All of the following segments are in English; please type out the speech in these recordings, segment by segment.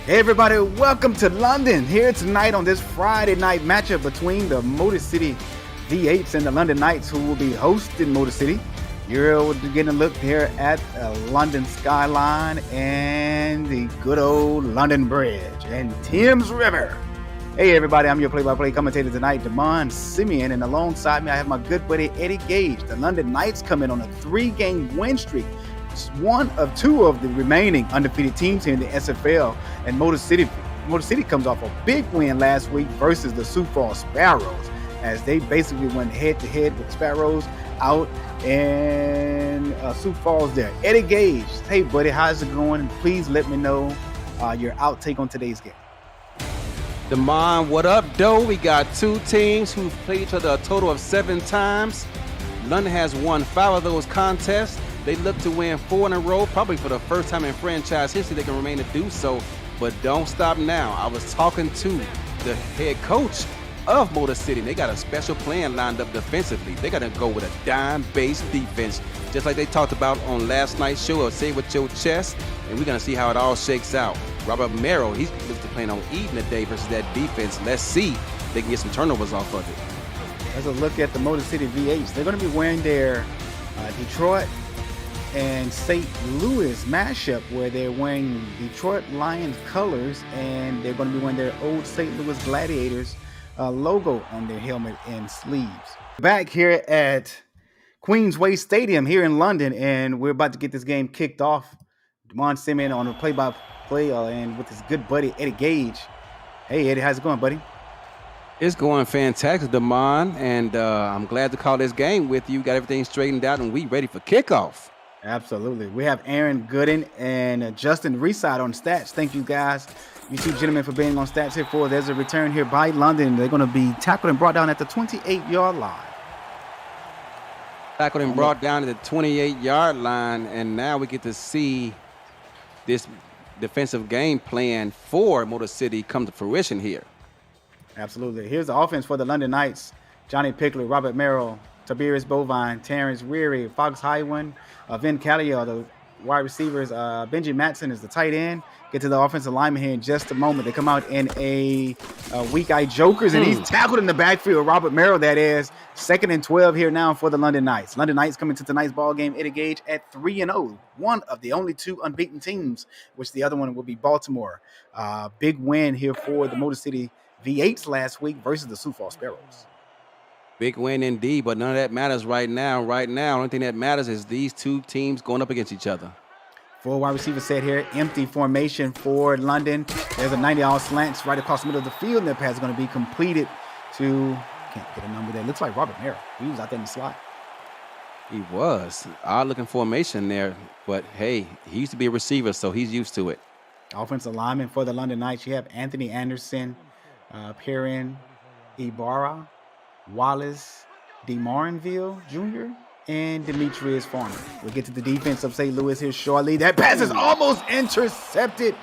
Hey everybody, welcome to London. Here tonight on this Friday night matchup between the Motor City V8s and the London Knights, who will be hosting Motor City. You're getting a look here at the London skyline and the good old London Bridge and Thames River. Hey everybody, I'm your play-by-play commentator tonight, Damon Simeon, and alongside me I have my good buddy Eddie Gage. The London Knights come in on a 3-game win streak. It's one of two of the remaining undefeated teams here in the SFL, and Motor City comes off a big win last week versus the Sioux Falls Sparrows, as they basically went head-to-head with the Sparrows out in Sioux Falls there. Eddie Gage, hey buddy, how's it going? And please let me know your outtake on today's game. Damon, what up, though? We got two teams who've played each other a total of 7 times. London has won 5 of those contests. They look to win 4 in a row, probably for the first time in franchise history they can remain to do so. But don't stop now. I was talking to the head coach of Motor City. They got a special plan lined up defensively. They got to go with a dime-based defense, just like they talked about on last night's show of Say It With Your Chest. And we're going to see how it all shakes out. Robert Merrill, he's looks to plan on eating today versus that defense. Let's see if they can get some turnovers off of it. Let's look at the Motor City V8s. They're going to be wearing their Detroit and St. Louis mashup, where they're wearing Detroit Lions colors, and they're going to be wearing their old St. Louis Gladiators logo on their helmet and sleeves. Back here at Queensway Stadium here in London, and we're about to get this game kicked off. Damon Simeon on the play-by-play and with his good buddy Eddie Gage. Hey Eddie, how's it going, buddy? It's going fantastic, Damon, and I'm glad to call this game with you. Got everything straightened out, and we ready for kickoff. Absolutely. We have Aaron Gooden and Justin Reside on stats. Thank you guys, you two gentlemen, for being on stats here for us. There's a return here by London. They're going to be tackled and brought down at the 28-yard line. Tackled and brought down at the 28-yard line, and now we get to see this defensive game plan for Motor City come to fruition here. Absolutely. Here's the offense for the London Knights. Johnny Pickler, Robert Merrill, Tiberius Bovine, Terrence Weary, Fox Highwind, Vin Calio, the wide receivers. Benji Matson is the tight end. Get to the offensive lineman here in just a moment. They come out in a weak-eye jokers, and he's tackled in the backfield. Robert Merrill, that is. 2nd and 12 here now for the London Knights. London Knights coming to tonight's ball game, Eddie Gage, at 3-0. One of the only 2 unbeaten teams, which the other one will be Baltimore. Big win here for the Motor City V8s last week versus the Sioux Falls Sparrows. Big win indeed, but none of that matters right now. Right now, the only thing that matters is these two teams going up against each other. 4 wide receiver set here. Empty formation for London. There's a 90-yard slant right across the middle of the field, and that pass is going to be completed to, can't get a number there. Looks like Robert Merrill. He was out there in the slot. He was. Odd-looking formation there, but hey, he used to be a receiver, so he's used to it. Offensive lineman for the London Knights. You have Anthony Anderson, Perrin Ibarra, Wallace DeMarinville Jr., and Demetrius Farmer. We'll get to the defense of St. Louis here shortly. That pass is almost intercepted.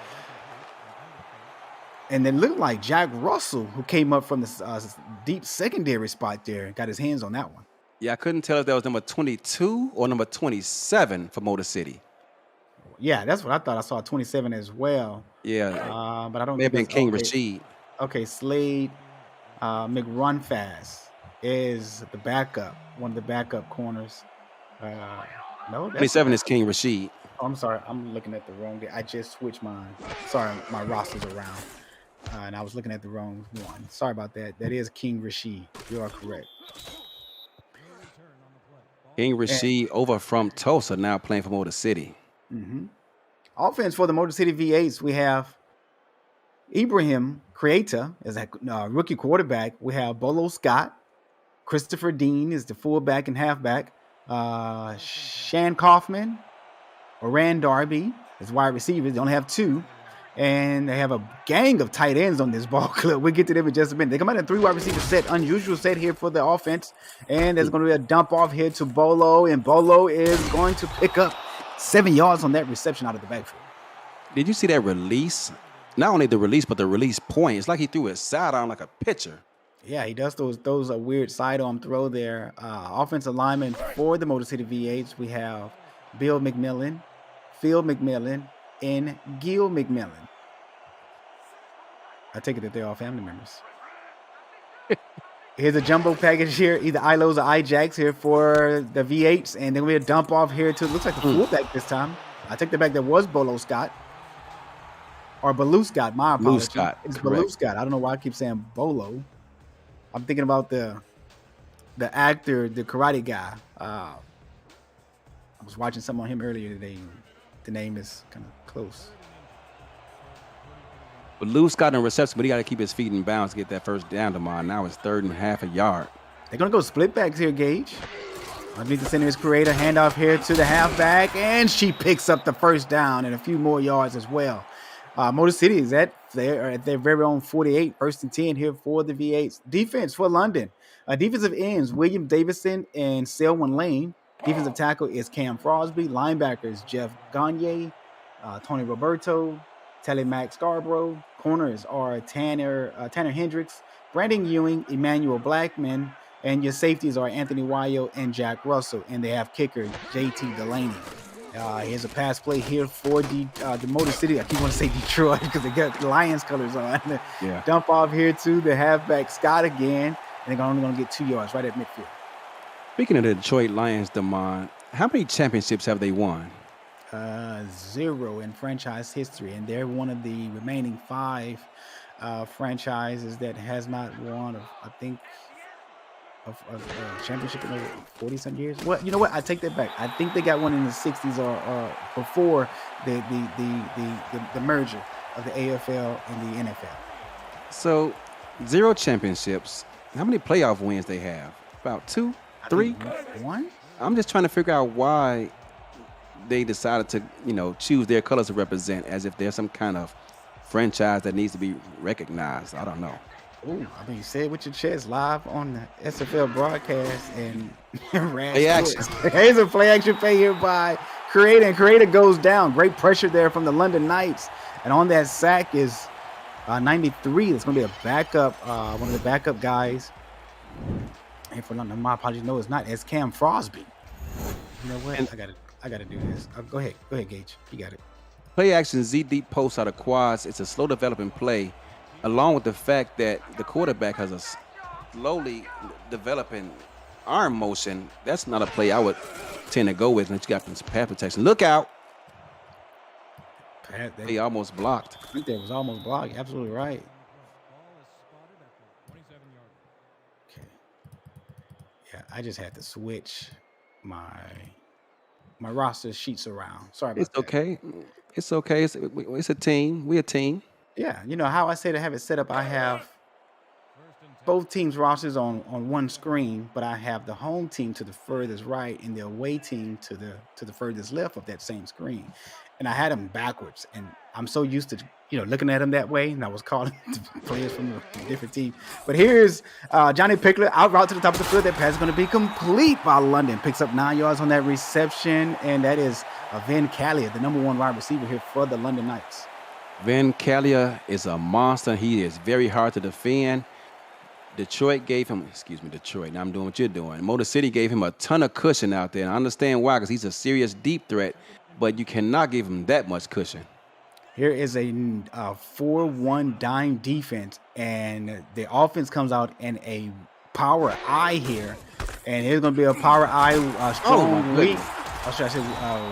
And then looked like Jack Russell, who came up from the deep secondary spot there, got his hands on that one. Yeah, I couldn't tell if that was number 22 or number 27 for Motor City. Yeah, that's what I thought. I saw 27 as well. Yeah. But I don't May have been think King okay. Rashid. Okay, Slade McRunfast is the backup, one of the backup corners. No, 27 is King Rashid. Oh, I'm sorry, I'm looking at the wrong day. I just switched mine. Sorry, my roster's around, and I was looking at the wrong one. Sorry about that. That is King Rashid. You are correct. King Rashid over from Tulsa, now playing for Motor City. Mm-hmm. Offense for the Motor City V8s, we have Ibrahim Creata as a rookie quarterback. We have Bolo Scott. Christopher Dean is the fullback and halfback. Shan Kaufman, Oran Darby is wide receivers. They only have 2. And they have a gang of tight ends on this ball club. We'll get to them in just a minute. They come out in a 3 wide receiver set. Unusual set here for the offense. And there's going to be a dump off here to Bolo. And Bolo is going to pick up 7 yards on that reception out of the backfield. Did you see that release? Not only the release, but the release point. It's like he threw his sidearm like a pitcher. Yeah, he does those weird sidearm throw there. Offensive lineman for the Motor City V8s, we have Bill McMillan, Phil McMillan, and Gil McMillan. I take it that they're all family members. Here's a jumbo package here, either ILOs or IJACs here for the V8s, and then we'll dump off here to, looks like the fullback this time. I take the back that was Bolo Scott. Or Baloo Scott, my apologies. Scott, it's correct. Baloo Scott. I don't know why I keep saying Bolo. I'm thinking about the actor, the karate guy. I was watching something on him earlier today. The name is kind of close. But Lou Scott in reception, but he got to keep his feet in bounds to get that first down tomorrow. Now it's 3rd and half a yard. They're going to go split backs here, Gage. Underneath the center is Creator. Handoff here to the halfback, and she picks up the first down and a few more yards as well. Motor City is at their very own 48, 1st and 10 here for the V8s. Defense for London. Defensive ends, William Davison and Selwyn Lane. Defensive tackle is Cam Frosby. Linebackers, Jeff Gagne, Tony Roberto, Telly Mac Scarborough. Corners are Tanner Hendricks, Brandon Ewing, Emmanuel Blackman, and your safeties are Anthony Wayo and Jack Russell. And they have kicker JT Delaney. Here's a pass play here for the Motor City. I keep wanting to say Detroit because they got the Lions colors on. Yeah. Dump off here to the halfback Scott again, and they're only going to get 2 yards right at midfield. Speaking of the Detroit Lions, Damon, how many championships have they won? 0 in franchise history, and they're one of the remaining 5 franchises that has not won, I think, a championship in over 40-some years. Well, you know what? I take that back. I think they got one in the 60s or before the merger of the AFL and the NFL. So, 0 championships. How many playoff wins they have? About 2, 3? 1? I'm just trying to figure out why they decided to, choose their colors to represent, as if there's some kind of franchise that needs to be recognized. I don't know. Oh, I mean, you say it with your chest live on the SFL broadcast and Play action. Here's a play action play here by Creator, and Creator goes down. Great pressure there from the London Knights, and on that sack is 93. It's going to be a backup, one of the backup guys. And for London, my apologies, no, it's not. It's Cam Frosby. You know what? I gotta do this. Go ahead, Gage. You got it. Play action Z deep post out of quads. It's a slow developing play, along with the fact that the quarterback has a slowly developing arm motion. That's not a play I would tend to go with unless you got some pass protection. Look out. He almost blocked. I think that was almost blocked. Absolutely right. Okay. Yeah, I just had to switch my roster sheets around. Sorry about that. Okay. It's okay. It's a team. We're a team. Yeah, you know how I say to have it set up, I have both teams' rosters on one screen, but I have the home team to the furthest right and the away team to the furthest left of that same screen. And I had them backwards, and I'm so used to looking at them that way, and I was calling players from a different team. But here's Johnny Pickler out route to the top of the field. That pass is going to be complete by London. Picks up 9 yards on that reception, and that is Vin Callier, the number 1 wide receiver here for the London Knights. Vin Callier is a monster. He is very hard to defend. Detroit, now I'm doing what you're doing. Motor City gave him a ton of cushion out there, and I understand why, because he's a serious deep threat, but you cannot give him that much cushion. Here is a 4-1 dime defense, and the offense comes out in a power I here, and here's going to be a power I strong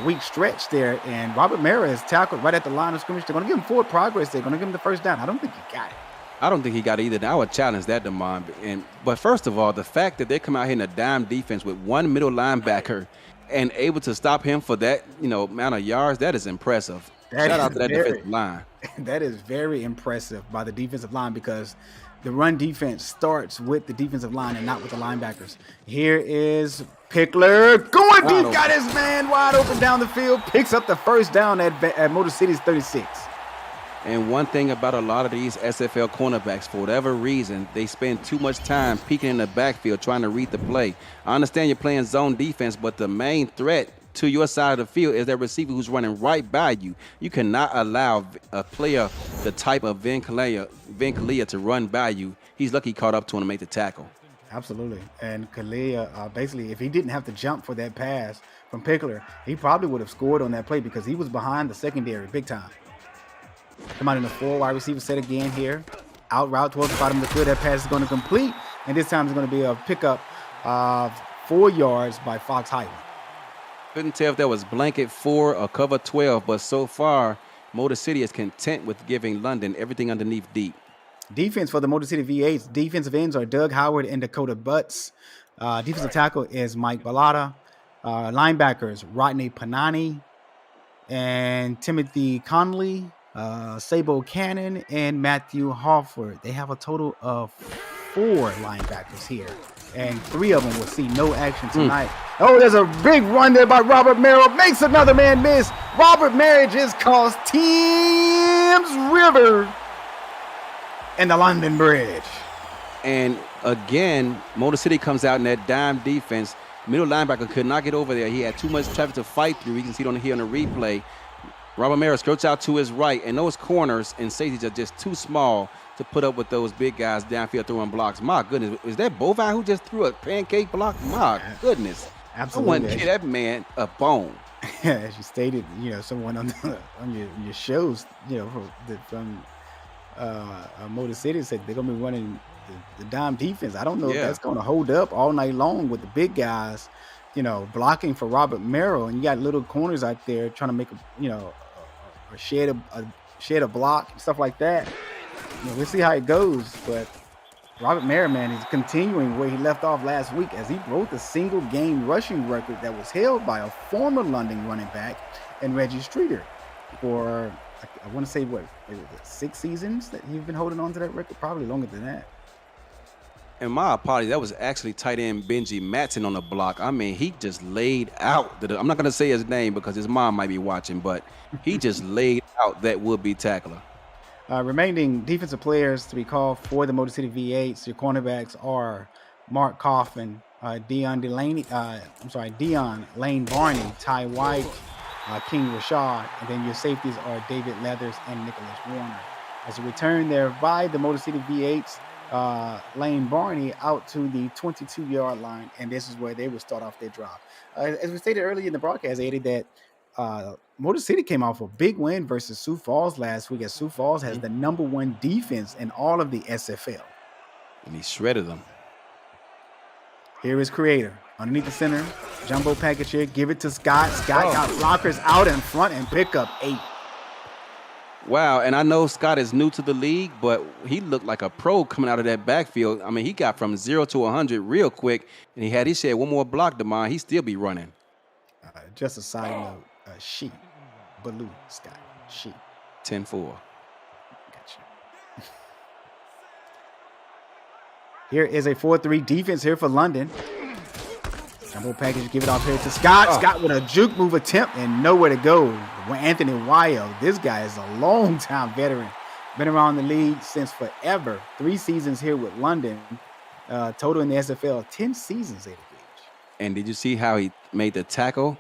weak stretch there, and Robert Mara is tackled right at the line of scrimmage. They're going to give him forward progress. They're going to give him the first down. I don't think he got it. I don't think he got it either. I would challenge that, Damon. But first of all, the fact that they come out here in a dime defense with one middle linebacker and able to stop him for that amount of yards, that is impressive. Shout out to that defensive line. That is very impressive by the defensive line, because the run defense starts with the defensive line and not with the linebackers. Here is Pickler going deep, got his man wide open down the field, picks up the first down at Motor City's 36. And one thing about a lot of these SFL cornerbacks, for whatever reason, they spend too much time peeking in the backfield trying to read the play. I understand you're playing zone defense, but the main threat to your side of the field is that receiver who's running right by you. You cannot allow a player the type of Vin Callier to run by you. He's lucky he caught up to him to make the tackle. Absolutely. And Callier, basically, if he didn't have to jump for that pass from Pickler, he probably would have scored on that play, because he was behind the secondary big time. Come out in the 4 wide receiver set again here. out route towards the bottom of the field. That pass is going to complete, and this time it's going to be a pickup of 4 yards by Fox Highland. Couldn't tell if that was blanket 4 or cover 12, but so far, Motor City is content with giving London everything underneath deep. Defense for the Motor City V8s. Defensive ends are Doug Howard and Dakota Butts. Defensive tackle is Mike Bellata. Linebackers, Rodney Panani and Timothy Conley, Sabo Cannon, and Matthew Hawford. They have a total of 4 linebackers here, and 3 of them will see no action tonight. Oh, there's a big run there by Robert Merrill. Makes another man miss. Robert Merrill just cost Thames River and the London Bridge. And again, Motor City comes out in that dime defense. Middle linebacker could not get over there. He had too much traffic to fight through. You can see it here on the replay. Robert Merrill skirts out to his right, and those corners and safeties are just too small to put up with those big guys downfield throwing blocks. My goodness, is that Bovine who just threw a pancake block? My goodness. Absolutely. I wouldn't give that man a bone. As you stated, someone on your shows, from Motor City said they're going to be running the dime defense. I don't know if that's going to hold up all night long with the big guys, blocking for Robert Merrill, and you got little corners out there trying to make a shed a block and stuff like that. We'll see how it goes, but Robert Merrill, man, is continuing where he left off last week as he broke the single game rushing record that was held by a former London running back and Reggie Streeter for, I want to say, 6 seasons that he's been holding on to that record, probably longer than that. And my apologies, that was actually tight end Benji Matson on the block. I mean, he just laid out. I'm not going to say his name because his mom might be watching, but he just laid out that would-be tackler. Remaining defensive players to be called for the Motor City V8s. Your cornerbacks are Mark Coffin, Dion Lane Barney, Ty White, King Rashad, and then your safeties are David Leathers and Nicholas Warner. As a return there by the Motor City V8s, Lane Barney out to the 22-yard line, and this is where they will start off their drive. As we stated earlier in the broadcast, Eddie, that Motor City came off a big win versus Sioux Falls last week, as Sioux Falls has the #1 defense in all of the SFL. And he shredded them. Here is Creator underneath the center, jumbo package here. Give it to Scott. Scott got blockers out in front and pick up 8. Wow, and I know Scott is new to the league, but he looked like a pro coming out of that backfield. I mean, he got from 0 to 100 real quick, and he had his share one more block to mine. He still be running. Just a side note, she, Baloo, Scott, she. 10-4. Gotcha. Here is a 4-3 defense here for London. Jumbo package, give it off here to Scott. Scott with a juke move attempt and nowhere to go. Anthony Wild, this guy is a long-time veteran. Been around the league since forever. 3 seasons here with London. Total in the SFL, 10 seasons, Eddie Gage. And did you see how he made the tackle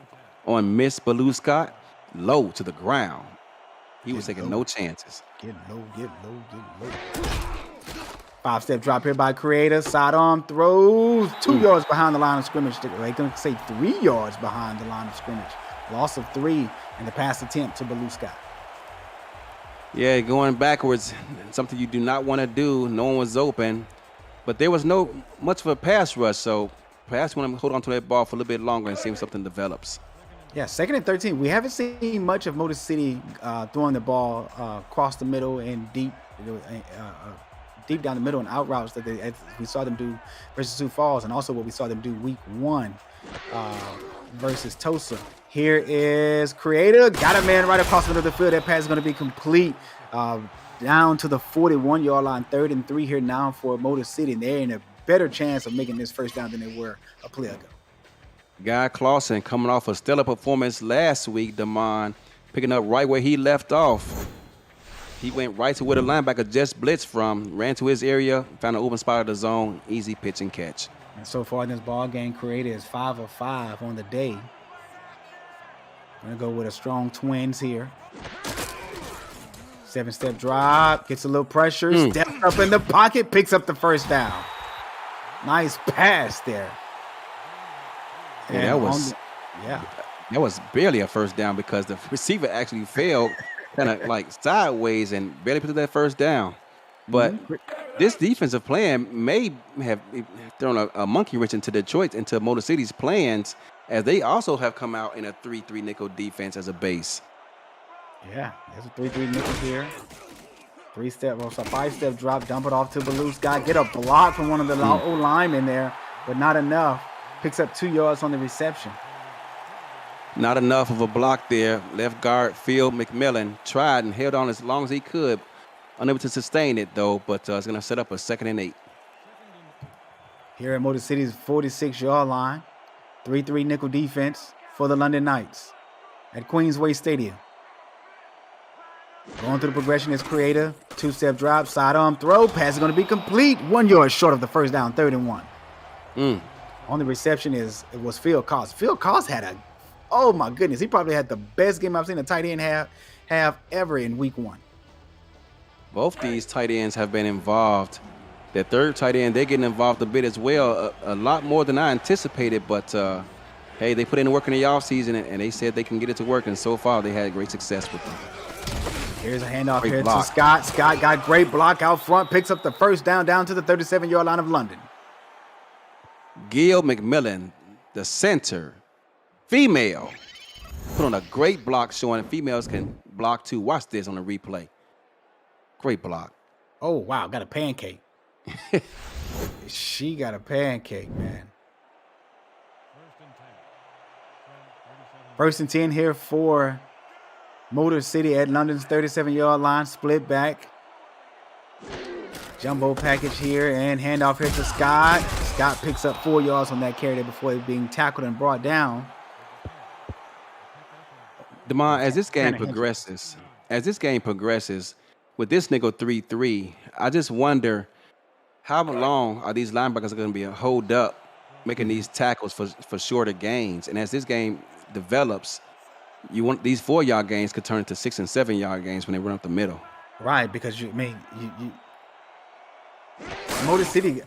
on Miss Baloo Scott? Low to the ground. He was taking no chances. Get low. 5-step drop here by Creator. Sidearm throws 2 yards behind the line of scrimmage. They're going to say 3 yards behind the line of scrimmage. Loss of 3 in the pass attempt to Baloo Scott. Yeah, going backwards, something you do not want to do. No one was open, but there was no much of a pass rush, so perhaps you want to hold on to that ball for a little bit longer and see if something develops. Yeah, 2nd and 13. We haven't seen much of Motor City throwing the ball across the middle and deep down the middle and out routes that we saw them do versus Sioux Falls, and also what we saw them do week 1 versus Tulsa. Here is Creator. Got a man right across the middle of the field. That pass is going to be complete down to the 41-yard line. 3rd and 3 here now for Motor City. And they're in a better chance of making this first down than they were a play ago. Guy Clausen coming off a stellar performance last week, Damon, picking up right where he left off. He went right to where the linebacker just blitzed from, ran to his area, found an open spot of the zone, easy pitch and catch. And so far in this ball game, Creator is 5 of 5 on the day. Gonna go with a strong Twins here. 7-step drop, gets a little pressure, steps up in the pocket, picks up the first down. Nice pass there. Yeah, that was barely a first down because the receiver actually fell kind of like sideways and barely put that first down. But this defensive plan may have thrown a monkey wrench into Detroit, into Motor City's plans, as they also have come out in a 3-3 nickel defense as a base. Yeah, there's a 3-3 nickel here. 5-step drop, dump it off to Baloo Scott. Get a block from one of the old linemen there, but not enough. Picks up 2 yards on the reception. Not enough of a block there. Left guard Phil McMillan tried and held on as long as he could. Unable to sustain it, though, but it's going to set up a 2nd and 8. Here at Motor City's 46-yard line. 3-3 nickel defense for the London Knights at Queensway Stadium. Going through the progression is Creator. 2-step drop, sidearm throw. Pass is going to be complete. 1 yard short of the first down, 3rd and 1. On the reception it was Phil Koss. Phil Koss had oh my goodness, he probably had the best game I've seen a tight end have ever in week 1. Both these tight ends have been involved. Their third tight end, they're getting involved a bit as well, a lot more than I anticipated. But, hey, they put in the work in the offseason, and they said they can get it to work, and so far they had great success with them. Here's a handoff here to Scott. Scott got great block out front, picks up the first down to the 37-yard line of London. Gil McMillan, the center, female, put on a great block showing females can block too. Watch this on the replay. Great block. Oh, wow. Got a pancake. She got a pancake, man. 1st and 10 here for Motor City at London's 37-yard line. Split back. Jumbo package here and handoff here to Scott. Scott picks up 4 yards on that carry there before being tackled and brought down. Demond, as this game progresses, with this nickel 3-3, I just wonder how long are these linebackers going to be holed up making these tackles for shorter gains? And as this game develops, you want these 4-yard gains could turn into 6- and 7-yard gains when they run up the middle. Right, because Motor City,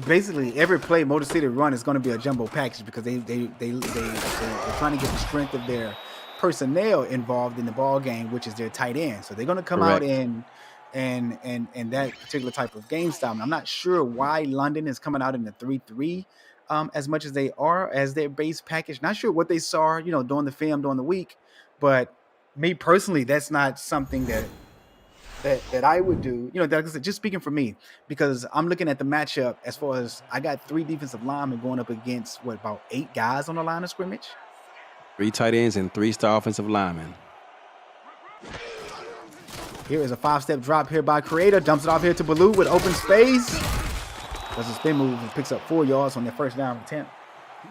basically every play Motor City run is going to be a jumbo package because they're trying to get the strength of their personnel involved in the ball game, which is their tight end. So they're going to come out in that particular type of game style. And I'm not sure why London is coming out in the 3-3 as much as they are as their base package. Not sure what they saw, during the film during the week, but me personally, that's not something that I would do. Like I said, just speaking for me, because I'm looking at the matchup as far as I got 3 defensive linemen going up against about 8 guys on the line of scrimmage. 3 tight ends and 3 star offensive linemen. Here is a 5-step drop here by Creator. Dumps it off here to Baloo with open space. Does a spin move and picks up 4 yards on their first down attempt.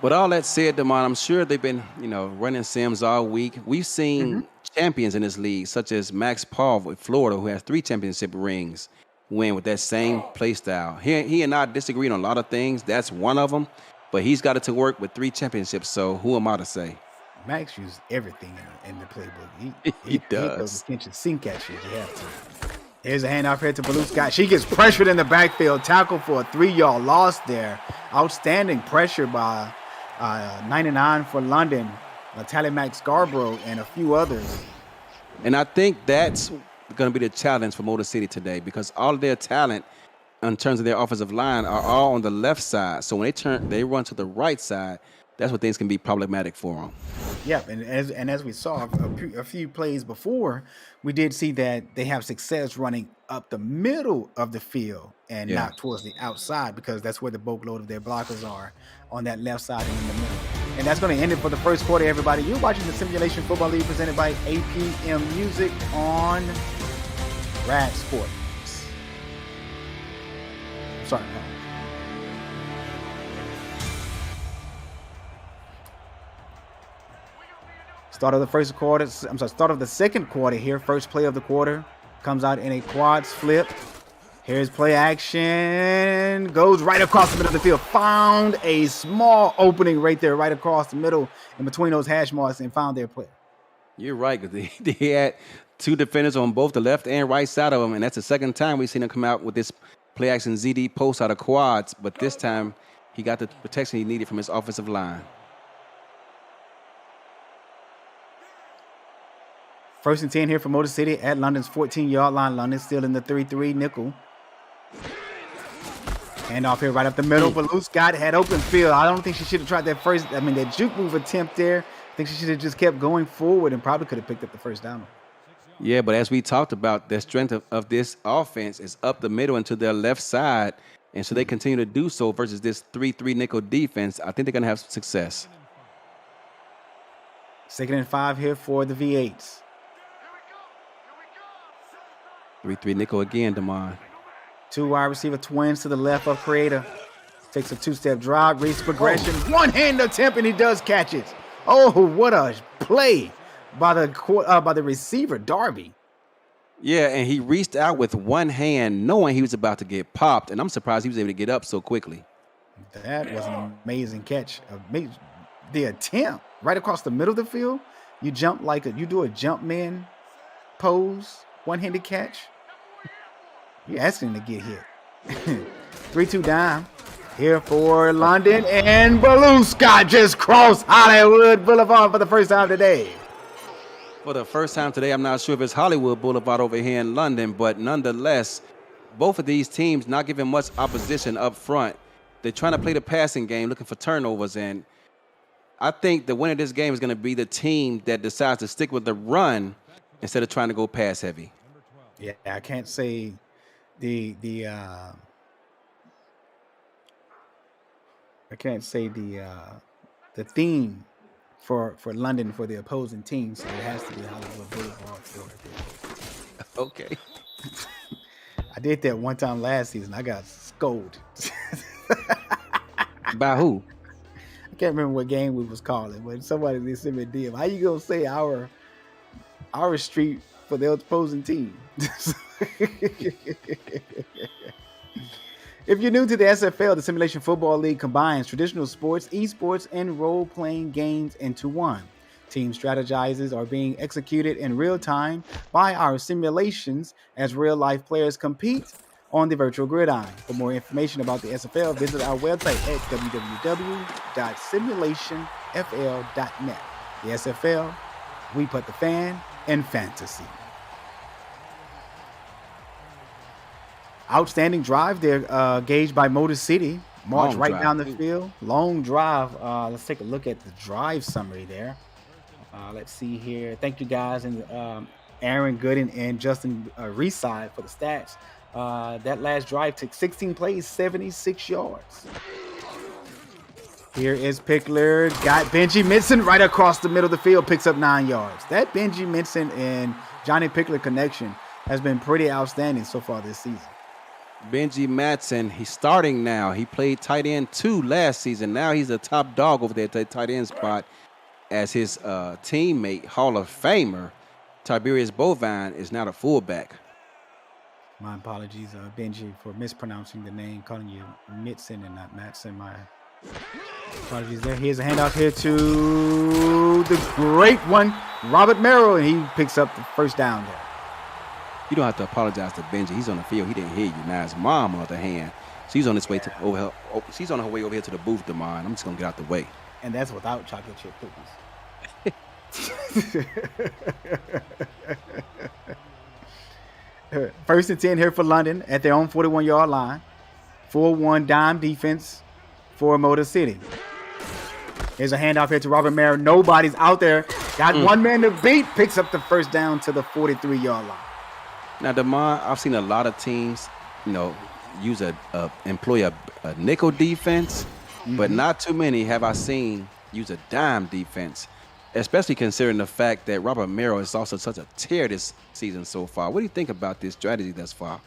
With all that said, Damon, I'm sure they've been, running sims all week. We've seen champions in this league, such as Max Paul with Florida, who has 3 championship rings, win with that same play style. He and I disagreed on a lot of things. That's one of them. But he's got it to work with 3 championships, so who am I to say? Max uses everything in the playbook. He does. He goes kitchen sink at you if you have to. Here's a handoff here to Baloo Scott. She gets pressured in the backfield. Tackle for a 3-yard loss there. Outstanding pressure by 99 for London, Tally Max Scarborough, and a few others. And I think that's going to be the challenge for Motor City today, because all of their talent in terms of their offensive line are all on the left side. So when they run to the right side, that's where things can be problematic for them. Yeah, and as we saw a few plays before, we did see that they have success running up the middle of the field and not towards the outside, because that's where the bulk load of their blockers are, on that left side and in the middle. And that's going to end it for the first quarter, everybody. You're watching the Simulation Football League presented by APM Music on Rad Sports. Sorry. Start of the second quarter here. First play of the quarter comes out in a quads flip. Here's play action. Goes right across the middle of the field. Found a small opening right there, right across the middle in between those hash marks, and found their player. You're right, because they had 2 defenders on both the left and right side of them, and that's the second time we've seen him come out with this play action ZD post out of quads, but this time he got the protection he needed from his offensive line. 1st and 10 here for Motor City at London's 14-yard line. London still in the 3-3 nickel. Hand off here right up the middle, but Luce had open field. I don't think she should have tried that juke move attempt there. I think she should have just kept going forward and probably could have picked up the first down. Yeah, but as we talked about, the strength of this offense is up the middle and to their left side, and so they continue to do so versus this 3-3 nickel defense. I think they're going to have success. 2nd and 5 here for the V8s. 3-3 nickel again, Damon. 2 wide receiver twins to the left of Creator. Takes a 2-step drop, reads progression, one-hand attempt, and he does catch it. Oh, what a play by the receiver, Darby. Yeah, and he reached out with one hand, knowing he was about to get popped, and I'm surprised he was able to get up so quickly. That was an amazing catch. The attempt right across the middle of the field. You jump you do a jump man pose, one-handed catch. You're asking to get hit. 3-2 down here for London, and Beluska just crossed Hollywood Boulevard for the first time today. For the first time today, I'm not sure if it's Hollywood Boulevard over here in London, but nonetheless, both of these teams not giving much opposition up front. They're trying to play the passing game, looking for turnovers, and I think the winner of this game is going to be the team that decides to stick with the run instead of trying to go pass heavy. Yeah, I can't say the theme for London for the opposing team, so it has to be Hollywood Boulevard. Okay. I did that one time last season. I got scolded. By who? I can't remember what game we was calling, but somebody did send me a DM. How you gonna say our street for the opposing team? If you're new to the SFL, the Simulation Football League combines traditional sports, esports, and role-playing games into one. Team strategizes are being executed in real time by our simulations as real-life players compete on the virtual gridiron. For more information about the SFL, visit our website at www.simulationfl.net. The SFL, we put the fan in fantasy. Outstanding drive there, gauged by Motor City. March right down the field. Long drive. Let's take a look at the drive summary there. Let's see here. Thank you guys, and Aaron Gooden and Justin Reside for the stats. That last drive took 16 plays, 76 yards. Here is Pickler. Got Benji Matson right across the middle of the field. Picks up 9 yards. That Benji Matson and Johnny Pickler connection has been pretty outstanding so far this season. Benji Matson, he's starting now. He played tight end 2 last season. Now he's a top dog over there at the tight end spot as his teammate, Hall of Famer, Tiberius Bovine, is now the fullback. My apologies, Benji, for mispronouncing the name, calling you Mitson and not Matson. My apologies there. Here's a handoff here to the great one, Robert Merrill, and he picks up the first down there. You don't have to apologize to Benji. He's on the field. He didn't hear you. Now his mom, on the other hand, she's on his way to over. She's on her way over here to the booth, Damon. I'm just gonna get out the way. And that's without chocolate chip cookies. First and 10 here for London at their own 41-yard line. 4-1 dime defense for Motor City. Here's a handoff here to Robert Merrill. Nobody's out there. Got one man to beat. Picks up the first down to the 43-yard line. Now, Damon, I've seen a lot of teams, use employ a nickel defense, but not too many have I seen use a dime defense, especially considering the fact that Robert Merrill is also such a tear this season so far. What do you think about this strategy thus far?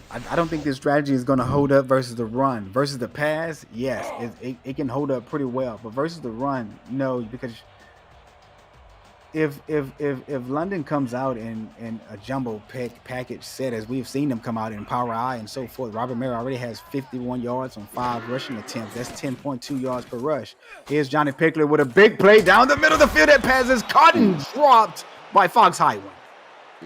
I don't think this strategy is going to hold up versus the run. Versus the pass, yes, it can hold up pretty well, but versus the run, no, because if London comes out in a jumbo package set, as we've seen them come out in Power I and so forth, Robert Merrill already has 51 yards on 5 rushing attempts. That's 10.2 yards per rush. Here's Johnny Pickler with a big play down the middle of the field. That pass is caught and dropped by Fox Highway.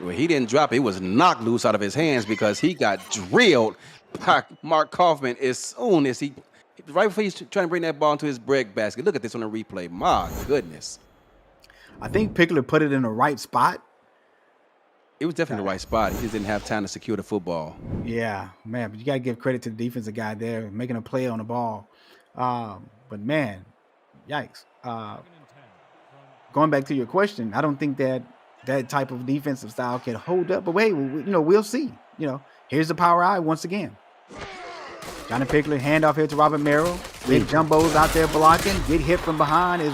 Well, he didn't drop it. It was knocked loose out of his hands because he got drilled by Mark Kaufman as soon as right before he's trying to bring that ball into his bread basket. Look at this on the replay. My goodness. I think Pickler put it in the right spot, It was definitely the right spot. He just didn't have time to secure the football. Yeah, man, but you got to give credit to the defensive guy there making a play on the ball. But man, yikes. Going back to your question, I don't think that type of defensive style can hold up. But wait, we'll see. Here's the power eye once again. Johnny Pickler, handoff here to Robert Merrill. Big Jumbo's out there blocking. Get hit from behind is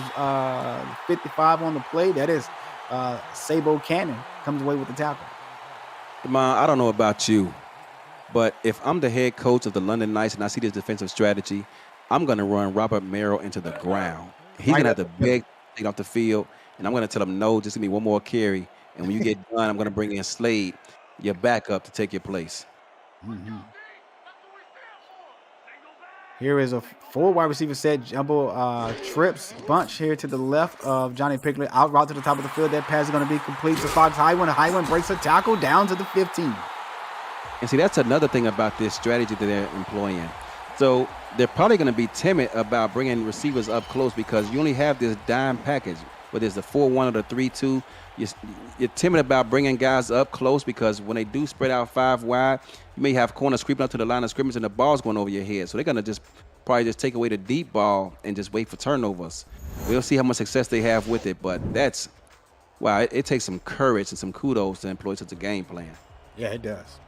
55 on the play. That is Sabo Cannon comes away with the tackle. Damon, I don't know about you, but if I'm the head coach of the London Knights and I see this defensive strategy, I'm going to run Robert Merrill into the ground. He's going to have to beg to take off the field, and I'm going to tell him, no, just give me one more carry. And when you get done, I'm going to bring in Slade, your backup, to take your place. Mm-hmm. Here is a 4 wide receiver set. Jumbo trips bunch here to the left of Johnny Pickler. Out route to the top of the field. That pass is going to be complete to Fox Highland. Highland breaks a tackle down to the 15. And see, that's another thing about this strategy that they're employing. So they're probably going to be timid about bringing receivers up close because you only have this dime package, whether it's the 4-1 or the 3-2. You're timid about bringing guys up close because when they do spread out 5 wide, you may have corners creeping up to the line of scrimmage and the ball's going over your head. So they're going to probably just take away the deep ball and just wait for turnovers. We'll see how much success they have with it, but it takes some courage and some kudos to employ such a game plan. Yeah, it does.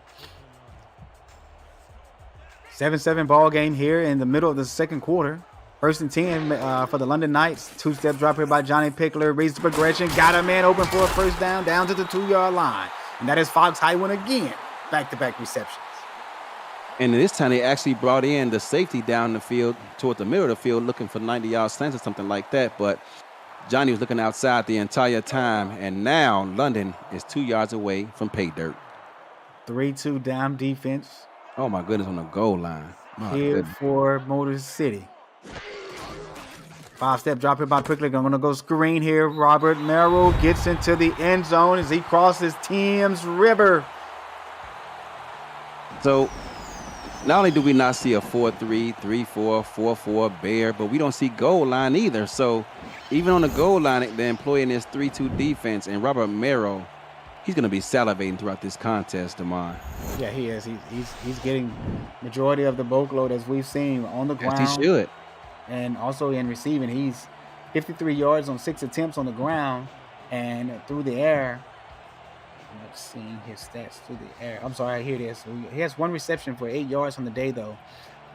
7-7 ball game here in the middle of the second quarter. 1st and 10 for the London Knights. 2-step drop here by Johnny Pickler. Reads the progression. Got a man open for a first down to the 2-yard line. And that is Fox Highland again. Back-to-back receptions. And this time they actually brought in the safety down the field toward the middle of the field looking for 90-yard slants or something like that. But Johnny was looking outside the entire time. And now London is 2 yards away from pay dirt. 3-2 down defense. Oh, my goodness, on the goal line. Here for Motor City. 5-step drop here by Pickler. I'm going to go screen here. Robert Merrill gets into the end zone as he crosses Thames River. So not only do we not see a 4-3, 3-4, 4-4 bear, but we don't see goal line either. So even on the goal line, they're employing this 3-2 defense, and Robert Merrill, he's going to be salivating throughout this contest, Damon. Yeah, he is. He's getting majority of the boatload as we've seen on the ground. Yes, he should. And also in receiving, he's 53 yards on 6 attempts on the ground and through the air. I'm not seeing his stats through the air. I'm sorry, here it is. So he has 1 reception for 8 yards on the day, though.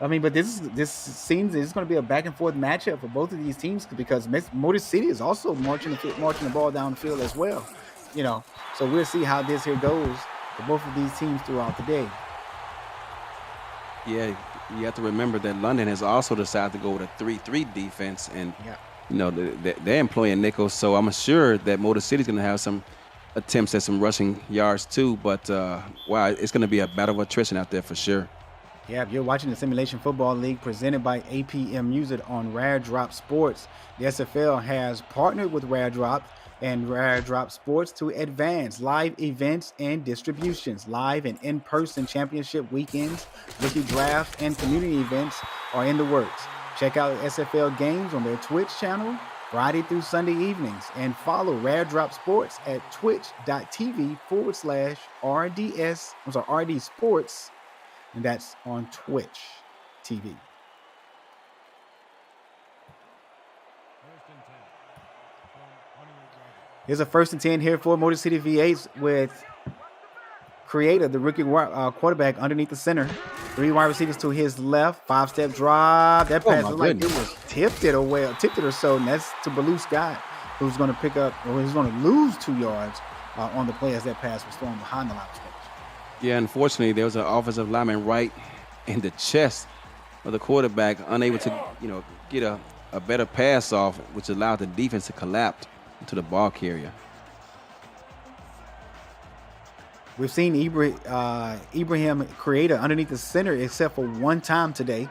I mean, but this seems it's going to be a back and forth matchup for both of these teams because Motor City is also marching the ball down the field as well. So we'll see how this here goes for both of these teams throughout the day. Yeah, you have to remember that London has also decided to go with a 3-3 defense, and they're employing nickels. So I'm sure that Motor City's going to have some attempts at some rushing yards too. But it's going to be a battle of attrition out there for sure. Yeah, you're watching the Simulation Football League presented by APM Music on Rare Drop Sports. The SFL has partnered with Rare Drop and Rare Drop Sports to advance live events and distributions. Live and in-person championship weekends, rookie drafts, and community events are in the works. Check out SFL games on their Twitch channel Friday through Sunday evenings and follow Rare Drop Sports at twitch.tv/RD Sports, and that's on Twitch TV. Here's a 1st and 10 here for Motor City V8s with Creator, the rookie quarterback, underneath the center. 3 wide receivers to his left. 5-step drop. That pass was like it was tipped it or so, and that's to Baloo Scott, who's going to pick up, or he's going to lose 2 yards on the play as that pass was thrown behind the line of scrimmage. Yeah, unfortunately, there was an offensive lineman right in the chest of the quarterback, unable to, get a better pass off, which allowed the defense to collapse to the ball carrier. We've seen Ibrahim Creator underneath the center except for 1 time today.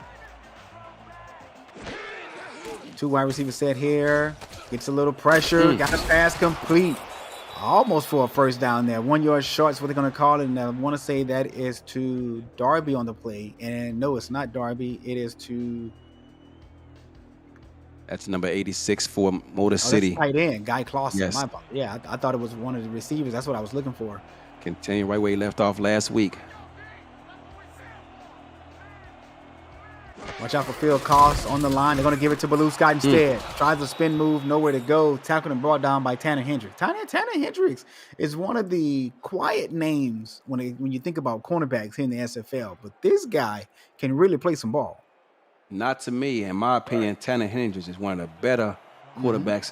2 wide receivers set here. Gets a little pressure. Got a pass complete. Almost for a first down there. 1 yard short is what they're going to call it. And I want to say that is to Darby on the play. And no, it's not Darby. It is to... That's number 86 for Motor City. That's tight end, Guy Clausen. Yes. Yeah, I thought it was one of the receivers. That's what I was looking for. Continue right where he left off last week. Watch out for field costs on the line. They're going to give it to Blue Scott instead. Tries a spin move, nowhere to go. Tackled and brought down by Tanner Hendricks. Tanner Hendricks is one of the quiet names when you think about cornerbacks here in the SFL. But this guy can really play some ball. Not to me, in my opinion, Tanner Hendricks is one of the better cornerbacks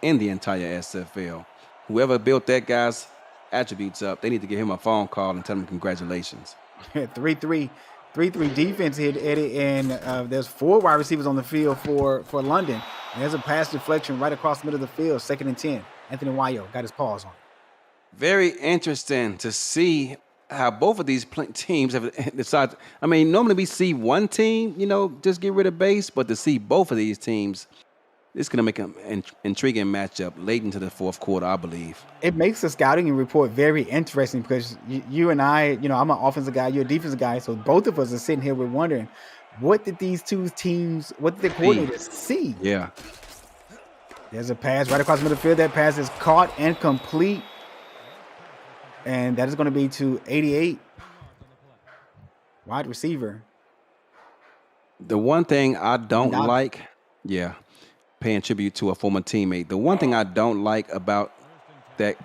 in the entire SFL. Whoever built that guy's attributes up, they need to give him a phone call and tell him congratulations. 3-3 defense here, Eddie, and there's 4 wide receivers on the field for London. And there's a pass deflection right across the middle of the field, 2nd and 10. Anthony Wayo got his paws on it. Very interesting to see how both of these teams have decided. I mean, normally we see one team, just get rid of base, but to see both of these teams, it's going to make an intriguing matchup late into the 4th quarter, I believe. It makes the scouting report very interesting because you and I, I'm an offensive guy, you're a defensive guy, so both of us are sitting here, we're wondering, what did these two teams, what did the coordinators see? Yeah. There's a pass right across the middle of the field. That pass is caught and complete. And that is going to be to 88, wide receiver. The one thing I don't like, paying tribute to a former teammate. The one thing I don't like about that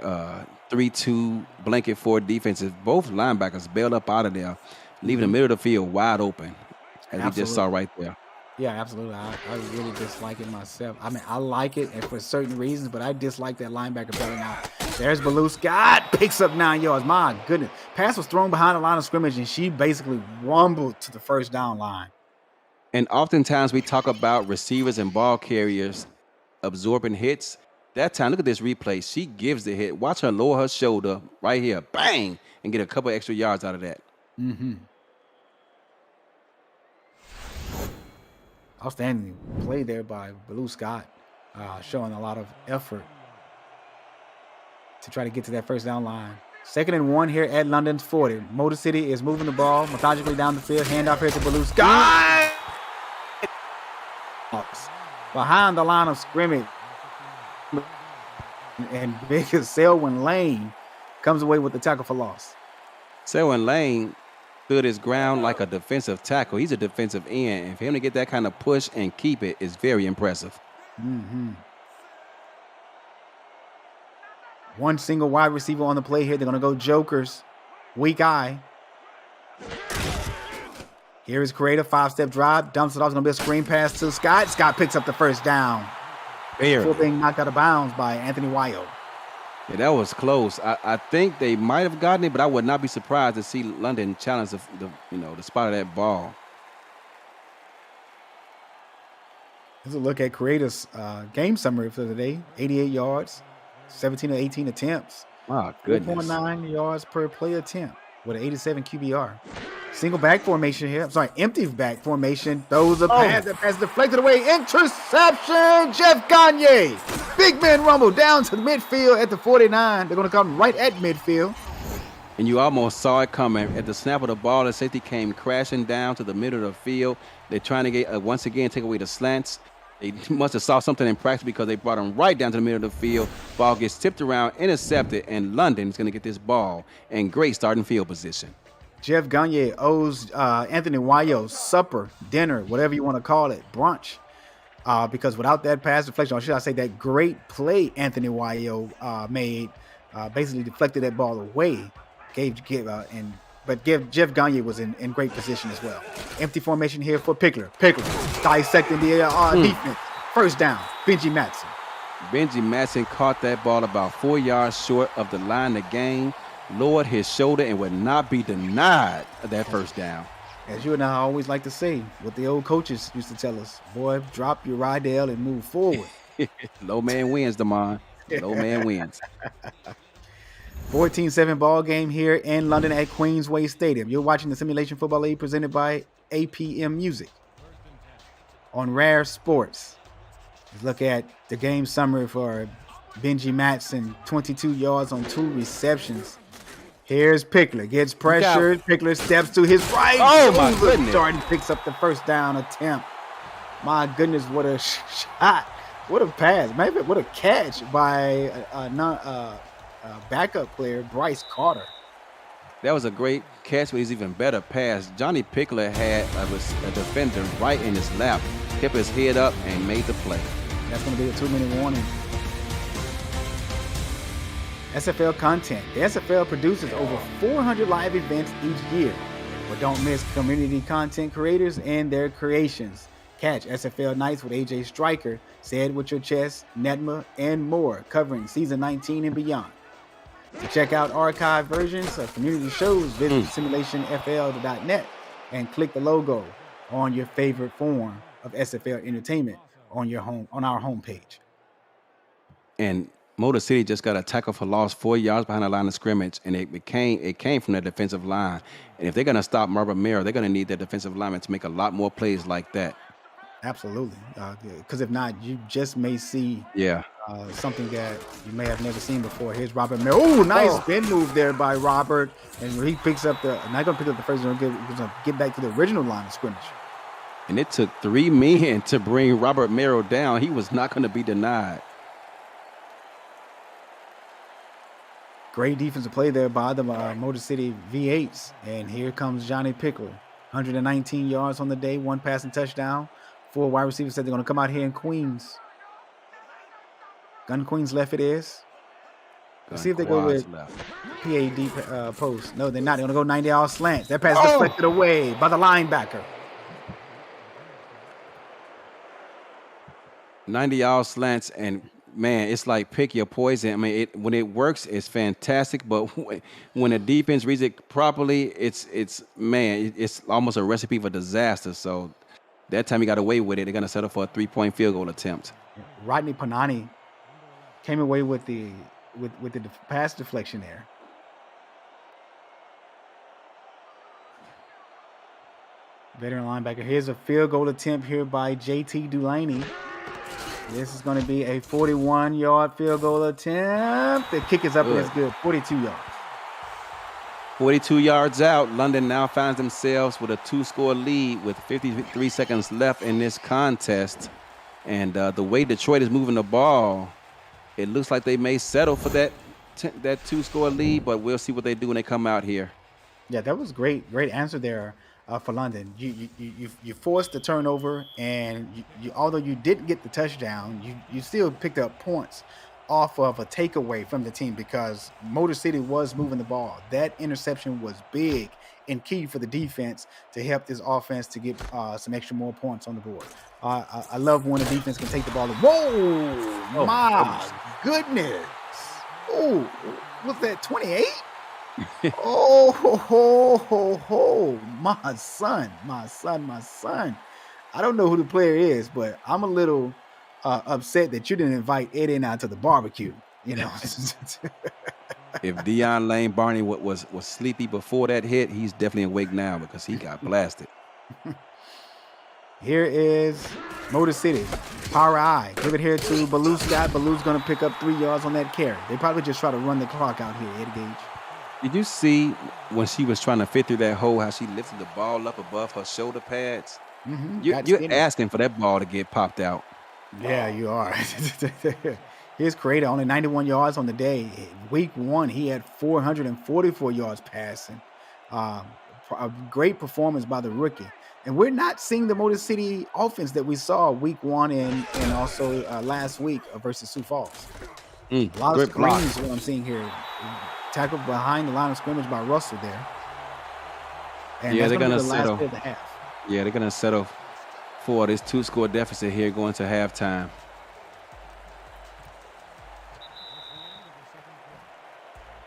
3-2 blanket 4 defense is both linebackers bailed up out of there, leaving the middle of the field wide open, as we just saw right there. Yeah, absolutely. I really dislike it myself. I mean, I like it and for certain reasons, but I dislike that linebacker bailing out. There's Blue Scott, picks up 9 yards. My goodness. Pass was thrown behind the line of scrimmage, and she basically rumbled to the first down line. And oftentimes we talk about receivers and ball carriers absorbing hits. That time, look at this replay. She gives the hit. Watch her lower her shoulder right here. Bang! And get a couple extra yards out of that. Outstanding play there by Blue Scott, showing a lot of effort to try to get to that first down line. 2nd and 1 here at London's 40. Motor City is moving the ball methodically down the field. Handoff here to Blue Scott. Behind the line of scrimmage. And big as Selwyn Lane comes away with the tackle for loss. Selwyn Lane stood his ground like a defensive tackle. He's a defensive end. And for him to get that kind of push and keep it is very impressive. One single wide receiver on the play here. They're going to go jokers. Weak eye. Here is creative. 5-step drive. Dumps it off. It's going to be a screen pass to Scott. Scott picks up the first down. Before being knocked out of bounds by Anthony Wayo. Yeah, that was close. I think they might have gotten it, but I would not be surprised to see London challenge the spot of that ball. Let's look at Creative's game summary for the day. 88 yards, 17 of 18 attempts. My goodness. 4.9 yards per play attempt with an 87 QBR. Single back formation here. I'm sorry, empty back formation. Throws a pass. That pass deflected away. Interception. Jeff Gagne. Big man rumble down to the midfield at the 49. They're going to come right at midfield. And you almost saw it coming. At the snap of the ball, the safety came crashing down to the middle of the field. They're trying to get, once again, take away the slants. They must have saw something in practice because they brought him right down to the middle of the field. Ball gets tipped around, intercepted, and London is going to get this ball in great starting field position. Jeff Gagne owes Anthony Wayo supper, dinner, whatever you want to call it, brunch. Because without that pass deflection, or should I say that great play Anthony Wayo made, basically deflected that ball away. But Jeff Gagne was in great position as well. Empty formation here for Pickler. Pickler dissecting the defense. First down, Benji Matson. Benji Matson caught that ball about 4 yards short of the line of game, lowered his shoulder, and would not be denied that first down. As you and I always like to say, what the old coaches used to tell us, boy, drop your Rydell and move forward. Low man wins, Damon. Low man wins. 14-7 ball game here in London at Queensway Stadium. You're watching the Simulation Football League presented by APM Music on Rare Sports. Let's look at the game summary for Benji Matson, 22 yards on 2 receptions. Here's Pickler, gets pressured. Pickler steps to his right. Oh, my goodness. Jordan picks up the first down attempt. My goodness, what a shot. What a pass. Maybe what a catch by backup player, Bryce Carter. That was a great catch, but he's even better pass. Johnny Pickler had a defender right in his lap, kept his head up, and made the play. That's going to be a 2-minute warning. SFL content. The SFL produces over 400 live events each year, but don't miss community content creators and their creations. Catch SFL Nights with AJ Stryker, Say It With Your Chest, Netma, and more, covering season 19 and beyond. To check out archive versions of community shows, visit simulationfl.net and click the logo on your favorite form of SFL entertainment on our homepage. And Motor City just got a tackle for loss 4 yards behind the line of scrimmage, and it came from their defensive line. And if they're going to stop Marvin Merrill, they're going to need their defensive linemen to make a lot more plays like that. Absolutely, because if not, you just may see something that you may have never seen before. Here's Robert Merrill. Oh, nice spin move there by Robert, and he picks up not going to pick up the first one. He's going to get back to the original line of scrimmage. And it took 3 men to bring Robert Merrill down. He was not going to be denied. Great defensive play there by the Motor City V8s. And here comes Johnny Pickler. 119 yards on the day, 1 passing touchdown. 4 wide receivers said they're going to come out here in Queens. Gun Queens left it is. Let's see if they go with PAD post. No, they're not. They're going to go 90-yard slant. That pass deflected away by the linebacker. 90-yard slants, and man, it's like pick your poison. I mean, when it works, it's fantastic. But when the defense reads it properly, it's almost a recipe for disaster. So that time he got away with it. They're going to settle for a 3-point field goal attempt. Rodney Panani came away with the pass deflection there. Veteran linebacker. Here's a field goal attempt here by J.T. Dulaney. This is going to be a 41-yard field goal attempt. The kick is up and it's good. 42 yards. 42 yards out. London now finds themselves with a 2-score lead with 53 seconds left in this contest. And the way Detroit is moving the ball, it looks like they may settle for that 2-score lead, but we'll see what they do when they come out here. Yeah, that was great answer there for London. You forced the turnover, and you although you didn't get the touchdown, you still picked up points off of a takeaway from the team because Motor City was moving the ball. That interception was big and key for the defense to help this offense to get some extra more points on the board. I love when the defense can take the ball. Whoa, my goodness. Oh, was that 28? My son. I don't know who the player is, but I'm a little upset that you didn't invite Eddie and I to the barbecue. You know, if Dion Lane Barney was sleepy before that hit, he's definitely awake now because he got blasted. Here is Motor City. Power I. Give it here to Baloo Scott. Baloo's going to pick up 3 yards on that carry. They probably just try to run the clock out here, Eddie Gage. Did you see when she was trying to fit through that hole, how she lifted the ball up above her shoulder pads? Mm-hmm. You're asking for that ball to get popped out. Yeah, you are. Here's Creator, only 91 yards on the day. Week 1, he had 444 yards passing. A great performance by the rookie. And we're not seeing the Motor City offense that we saw week 1 and also last week versus Sioux Falls. A lot of screens is what I'm seeing here. Tackled behind the line of scrimmage by Russell there. And yeah, they're going to settle. Yeah, they're going to settle for this 2-score deficit here going to halftime.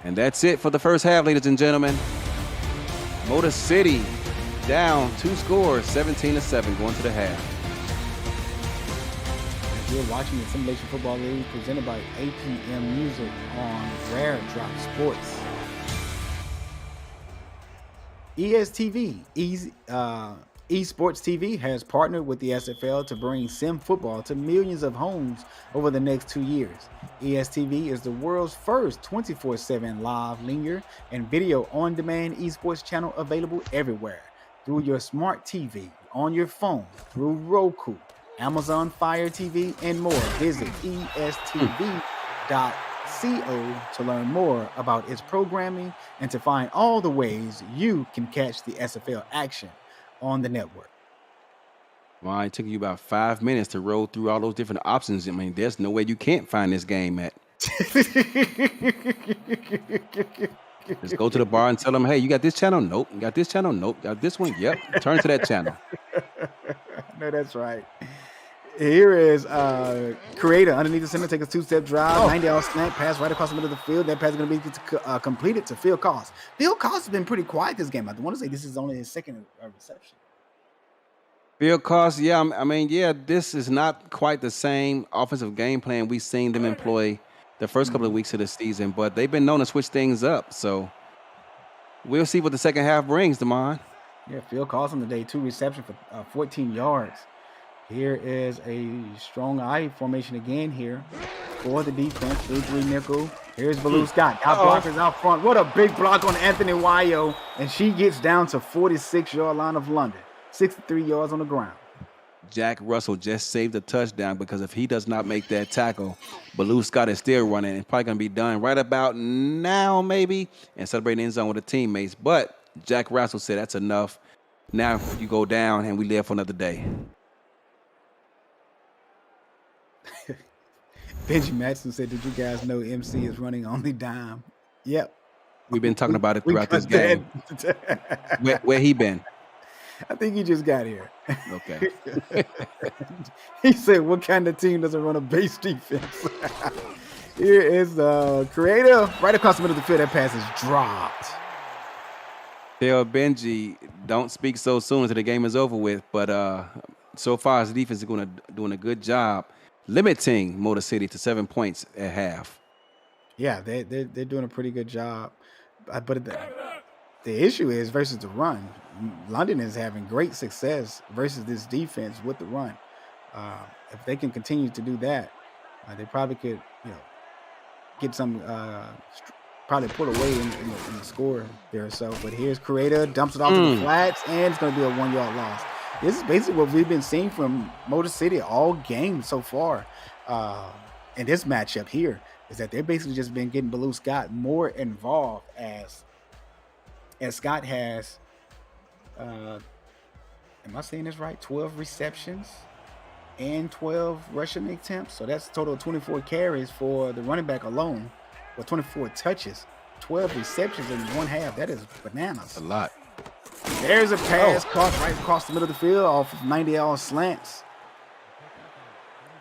And that's it for the first half, ladies and gentlemen. Motor City down 2 scores, 17-7, going to the half. You're watching the Simulation Football League presented by APM Music on Rare Drop Sports. ESTV, Esports TV, has partnered with the SFL to bring sim football to millions of homes over the next 2 years. ESTV is the world's first 24/7 live, linear, and video on-demand esports channel available everywhere through your smart TV, on your phone, through Roku, Amazon Fire TV, and more. Visit ESTV.co to learn more about its programming and to find all the ways you can catch the SFL action on the network. Well, it took you about 5 minutes to roll through all those different options. I mean, there's no way you can't find this game at. Just go to the bar and tell them, hey, you got this channel? Nope. You got this channel? Nope. Got this one? Yep. Turn to that channel. No, that's right. Here is Creator underneath the center, take a two-step drive, 90-yard slant, pass right across the middle of the field. That pass is going to be completed to Phil Cost. Phil Cost has been pretty quiet this game. I want to say this is only his second reception. Phil Cost, yeah, I mean, yeah, this is not quite the same offensive game plan we've seen them employ the first couple of weeks of the season, but they've been known to switch things up. So we'll see what the second half brings, Damon. Yeah, Phil Cost on the day, 2 receptions for 14 yards. Here is a strong I formation again here for the defense. 3-3 nickel. Here's Baloo Scott. Got blockers out front. What a big block on Anthony Wayo. And she gets down to 46-yard line of London. 63 yards on the ground. Jack Russell just saved a touchdown because if he does not make that tackle, Baloo Scott is still running. It's probably going to be done right about now, maybe, and celebrating the end zone with the teammates. But Jack Russell said that's enough. Now you go down and we live for another day. Benji Matson said, did you guys know MC is running only dime? Yep. We've been talking about it throughout this game. Where he been? I think he just got here. Okay. He said, what kind of team doesn't run a base defense? Here is the Creator right across the middle of the field. That pass is dropped. Tell Benji, don't speak so soon until the game is over with. But so far, his defense is doing a good job limiting Motor City to 7 points at half. Yeah, they're doing a pretty good job. But the issue is versus the run. London is having great success versus this defense with the run. If they can continue to do that, they probably could, get some, probably pull away in the score there or so. But here's Creator, dumps it off to the flats, and it's going to be a 1-yard loss. This is basically what we've been seeing from Motor City all game so far in this matchup here, is that they've basically just been getting Baloo Scott more involved as Scott has, am I saying this right? 12 receptions and 12 rushing attempts. So that's a total of 24 carries for the running back alone, or 24 touches, 12 receptions in one half. That is bananas. That's a lot. There's a pass caught right across the middle of the field off of 90-yard slants.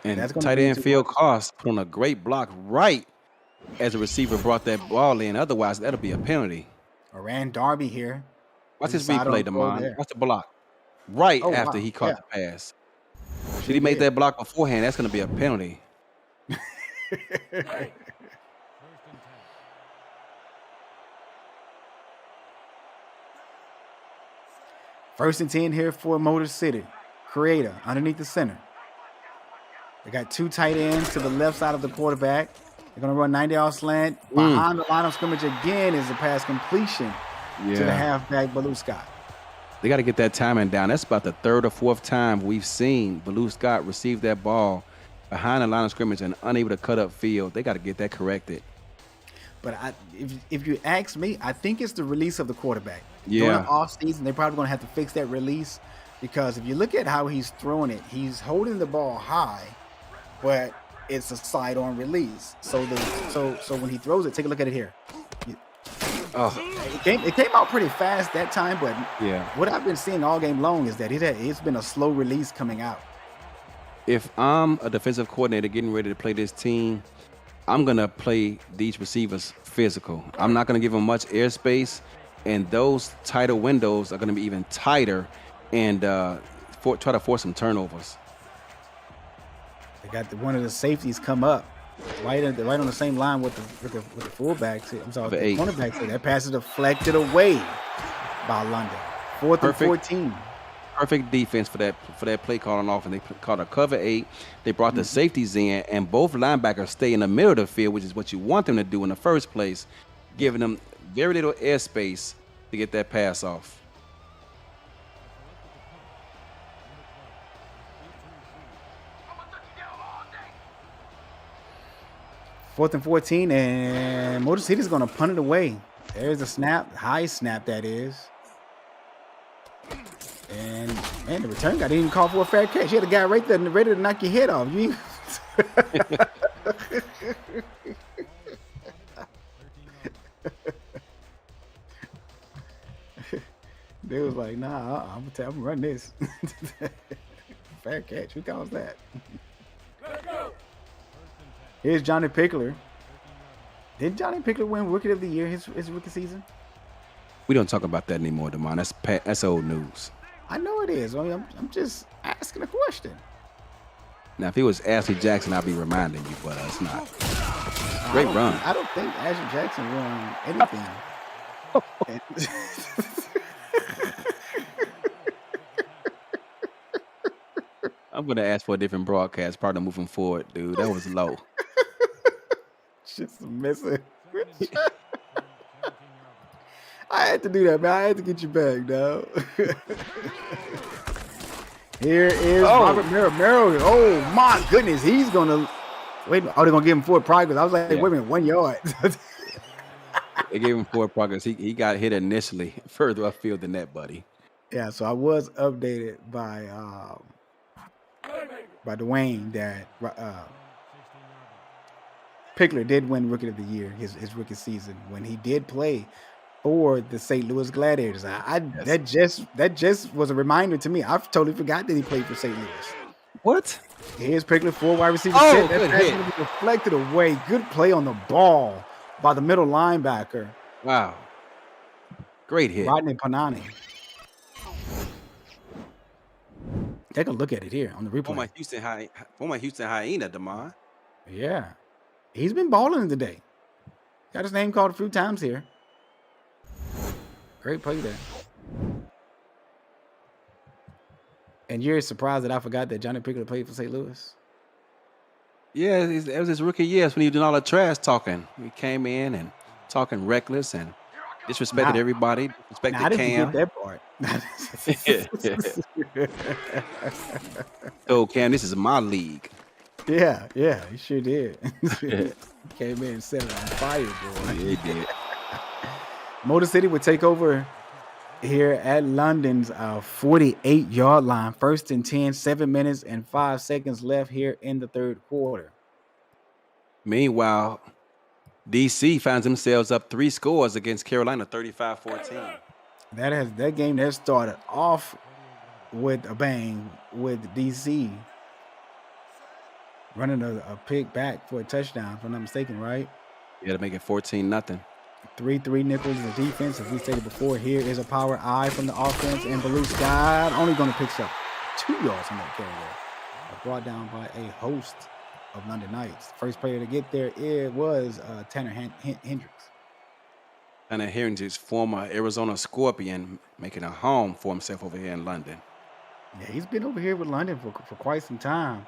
And that's tight end Phil Cost put on a great block right as the receiver brought that ball in. Otherwise, that'll be a penalty. Oran Darby here. Watch this replay, Damon. Watch the block. Right after he caught the pass. Should he make that block beforehand? That's going to be a penalty. First and 10 here for Motor City. Creator underneath the center. They got 2 tight ends to the left side of the quarterback. They're going to run 90-yard slant. Behind the line of scrimmage again is a pass completion to the halfback, Baloo Scott. They got to get that timing down. That's about the 3rd or 4th time we've seen Baloo Scott receive that ball behind the line of scrimmage and unable to cut up field. They got to get that corrected. But if you ask me, I think it's the release of the quarterback. Yeah. During the offseason, they're probably going to have to fix that release, because if you look at how he's throwing it, he's holding the ball high, but it's a side-on release. So when he throws it, take a look at it here. It came out pretty fast that time, but what I've been seeing all game long is that it's been a slow release coming out. If I'm a defensive coordinator getting ready to play this team, I'm going to play these receivers physical. I'm not going to give them much airspace, and those tighter windows are going to be even tighter, and try to force some turnovers. They got one of the safeties come up right on the same line with the fullbacks. I'm sorry, the cornerbacks. That pass is deflected away by London. 4th and 14. Perfect defense for that play calling off, and they called a cover 8. They brought the safeties in, and both linebackers stay in the middle of the field, which is what you want them to do in the first place, giving them very little airspace to get that pass off. 4th and 14, and Motor City's going to punt it away. There's a snap, high snap that is. And man, the return guy didn't even call for a fair catch. You had a guy right there ready to knock your head off. They was like, nah, I'm gonna run this. Fair catch. Who calls that? Here's Johnny Pickler. Did Johnny Pickler win Rookie of the Year his rookie season? We don't talk about that anymore, Damon. That's old news. I know it is. I mean, I'm just asking a question. Now, if it was Ashley Jackson, I'd be reminding you, but it's not. Great run. I don't think Ashley Jackson won anything. I'm going to ask for a different broadcast partner moving forward, dude. That was low. Just missing. I had to do that, man. I had to get you back, dog. Here is Robert Merrill. Oh, my goodness. He's going to – wait, they're going to give him 4 progress. I was like, wait a minute, 1 yard. They gave him 4 progress. He got hit initially further upfield than that, buddy. Yeah, so I was updated by Dwayne that Pickler did win Rookie of the Year his rookie season when he did play for the St. Louis Gladiators. That just was a reminder to me. I totally forgot that he played for St. Louis. What? Here's Pickler, 4 wide receiver. Oh, That good pass hit. was deflected away. Good play on the ball by the middle linebacker. Wow. Great hit. Rodney Panani. Take a look at it here on the replay. Former Houston Hyena, Damon. Yeah. He's been balling today. Got his name called a few times here. Great play there. And you're surprised that I forgot that Johnny Pickler played for St. Louis? Yeah, it was his rookie year. That's when he was doing all the trash talking. He came in and talking reckless and disrespected everybody. Disrespected I didn't Cam. get that part. Oh, Cam, this is my league. Yeah, he sure did. Came in and set it on fire, boy. Yeah, he did. Motor City would take over here at London's 48-yard line. 1st and 10, 7 minutes and 5 seconds left here in the third quarter. Meanwhile, DC finds themselves up 3 scores against Carolina, 35-14. That game that started off with a bang with DC running a pick back for a touchdown, if I'm not mistaken, right? Yeah, to make it 14-0. 3-3 Nichols the defense. As we stated before, here is a power I from the offense, and Blue Sky only going to pick up 2 yards on that carry there. Brought down by a host of London Knights. First player to get there, it was Tanner Hendricks. Tanner Hendricks, former Arizona Scorpion, making a home for himself over here in London. Yeah, he's been over here with London for quite some time.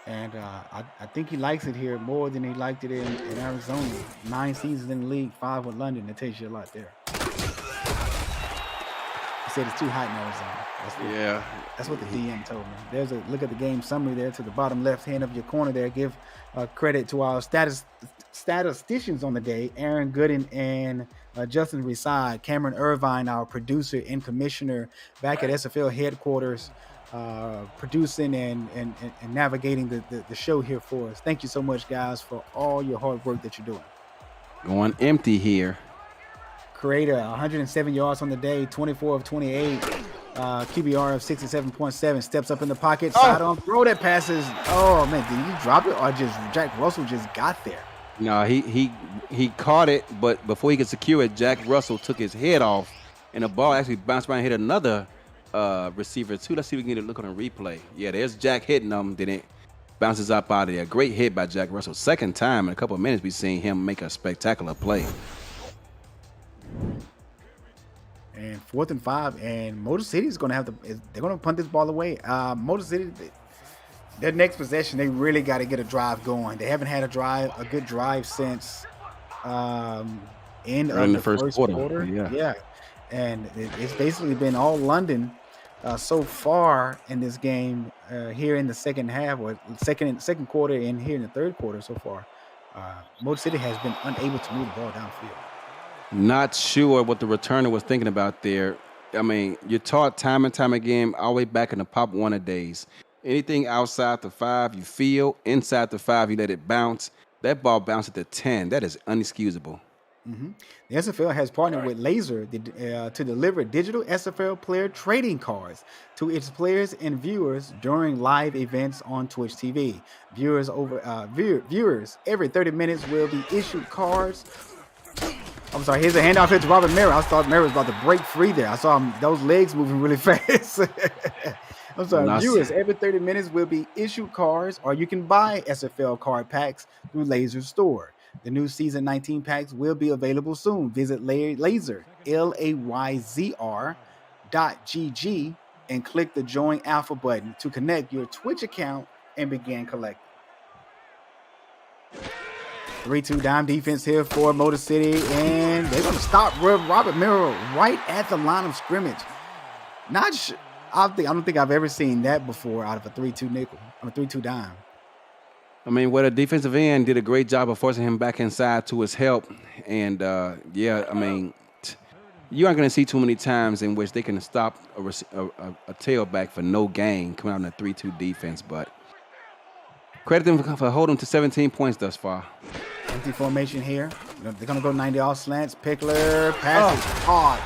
And I think he likes it here more than he liked it in Arizona. 9 seasons in the league, 5 with London. That tells you a lot there. He said it's too hot in Arizona. That's what the DM told me. There's a look at the game summary there to the bottom left hand of your corner there. Give credit to our statisticians on the day, Aaron Gooden and Justin Reside, Cameron Irvine, our producer and commissioner back at SFL headquarters, producing and navigating the show here for us. Thank you so much, guys, for all your hard work that you're doing. Going empty here. Creator, 107 yards on the day, 24 of 28, QBR of 67.7, steps up in the pocket, sidearm throw that passes. Oh, man, did you drop it or just Jack Russell just got there? No, he caught it, but before he could secure it, Jack Russell took his head off, and the ball actually bounced around and hit another receiver too. Let's see if we can get a look on a replay. Yeah, there's Jack hitting them, then it bounces up out of there. Great hit by Jack Russell. Second time in a couple of minutes we've seen him make a spectacular play. And 4th and 5, and Motor City is going to they're going to punt this ball away. Motor City, their next possession, they really got to get a drive going. They haven't had a good drive since end of the first quarter. Yeah. And it's basically been all London so far in this game here in the second half, or second quarter, and here in the third quarter so far. Motor City has been unable to move the ball downfield. Not sure what the returner was thinking about there. I mean, you're taught time and time again, all the way back in the Pop Warner days. Anything outside the 5, you feel. Inside the 5, you let it bounce. That ball bounced at the 10. That is inexcusable. The SFL has partnered with Laser to deliver digital SFL player trading cards to its players and viewers during live events on Twitch TV. Viewers every 30 minutes will be issued cards. I'm sorry, here's a handoff here to Robert Merrill. I thought Merrill was about to break free there. I saw those legs moving really fast. I'm sorry, Nice. viewers every 30 minutes will be issued cards, or you can buy SFL card packs through Laser's store. The new season 19 packs will be available soon. Visit Laser, LAYZR.GG, and click the Join Alpha button to connect your Twitch account and begin collecting. 3-2 dime defense here for Motor City, and they're going to stop Robert Merrill right at the line of scrimmage. I don't think I've ever seen that before out of a 3-2 nickel, on a 3-2 dime. I mean, the defensive end did a great job of forcing him back inside to his help. And, yeah, I mean, you aren't going to see too many times in which they can stop a tailback for no gain coming out in a 3-2 defense. But credit them for holding to 17 points thus far. Empty formation here. They're going to go 90 off slants. Pickler passes hard.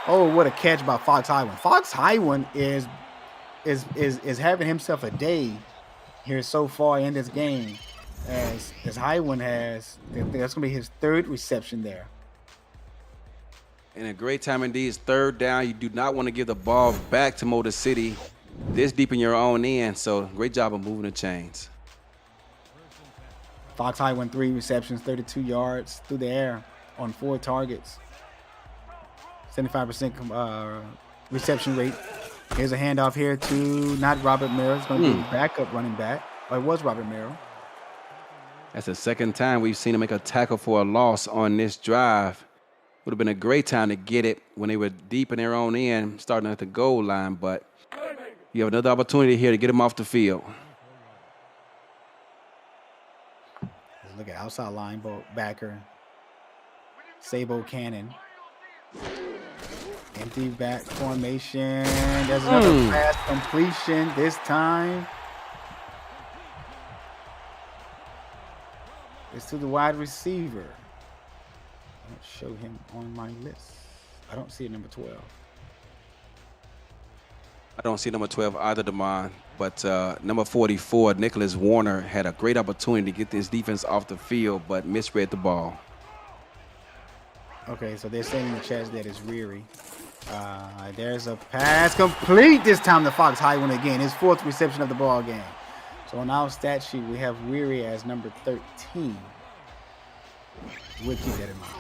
Oh, what a catch by Fox Highwind. Fox Highwind is having himself a day here so far in this game, as Highwind has. I think that's going to be his 3rd reception there. And a great time indeed. It's 3rd down. You do not want to give the ball back to Motor City this deep in your own end. So great job of moving the chains. Fox Highwind 3 receptions, 32 yards through the air on 4 targets. 75% reception rate. Here's a handoff here to not Robert Merrill. It's going to be backup running back. Or it was Robert Merrill. That's the 2nd time we've seen him make a tackle for a loss on this drive. Would have been a great time to get it when they were deep in their own end, starting at the goal line. But you have another opportunity here to get him off the field. Let's look at outside linebacker. Sabo Cannon. Empty back formation. There's another pass completion this time. It's to the wide receiver. I don't show him on my list. I don't see a number 12. I don't see number 12 either, Damon. But number 44, Nicholas Warner, had a great opportunity to get this defense off the field, but misread the ball. Okay, so they're saying in the chat that it's Reary. There's a pass complete this time to Fox Highwind again. His 4th reception of the ball game. So on our stat sheet, we have Reary as number 13. We'll keep that in mind.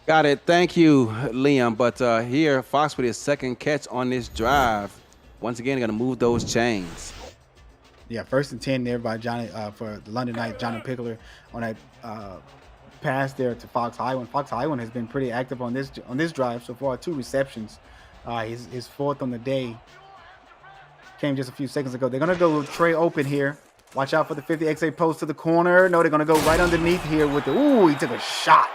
Got it. Thank you, Liam. But here, Fox with his 2nd catch on this drive. Once again, going to move those chains. Yeah, 1st and 10 there by Johnny for the London Knights, Johnny Pickler on that pass there to Fox Highwind. Fox Highwind has been pretty active on this drive so far. 2 receptions. His 4th on the day came just a few seconds ago. They're going to go Trey open here. Watch out for the 50 XA post to the corner. No, they're going to go right underneath here with the, he took a shot.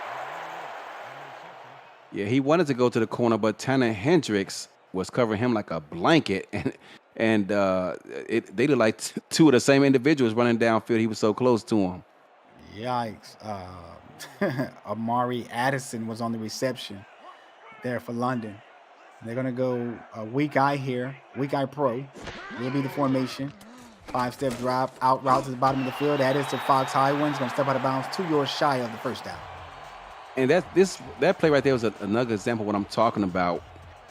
Yeah, he wanted to go to the corner, but Tanner Hendricks was covering him like a blanket. And they looked like 2 of the same individuals running downfield. He was so close to him. Yikes. Amari Addison was on the reception there for London. They're going to go weak eye here. Weak eye pro will be the formation. 5-step drop, out route to the bottom of the field. That is to Fox Highwind. He's going to step out of bounds 2 yards shy of the 1st down. And that play right there was another example of what I'm talking about.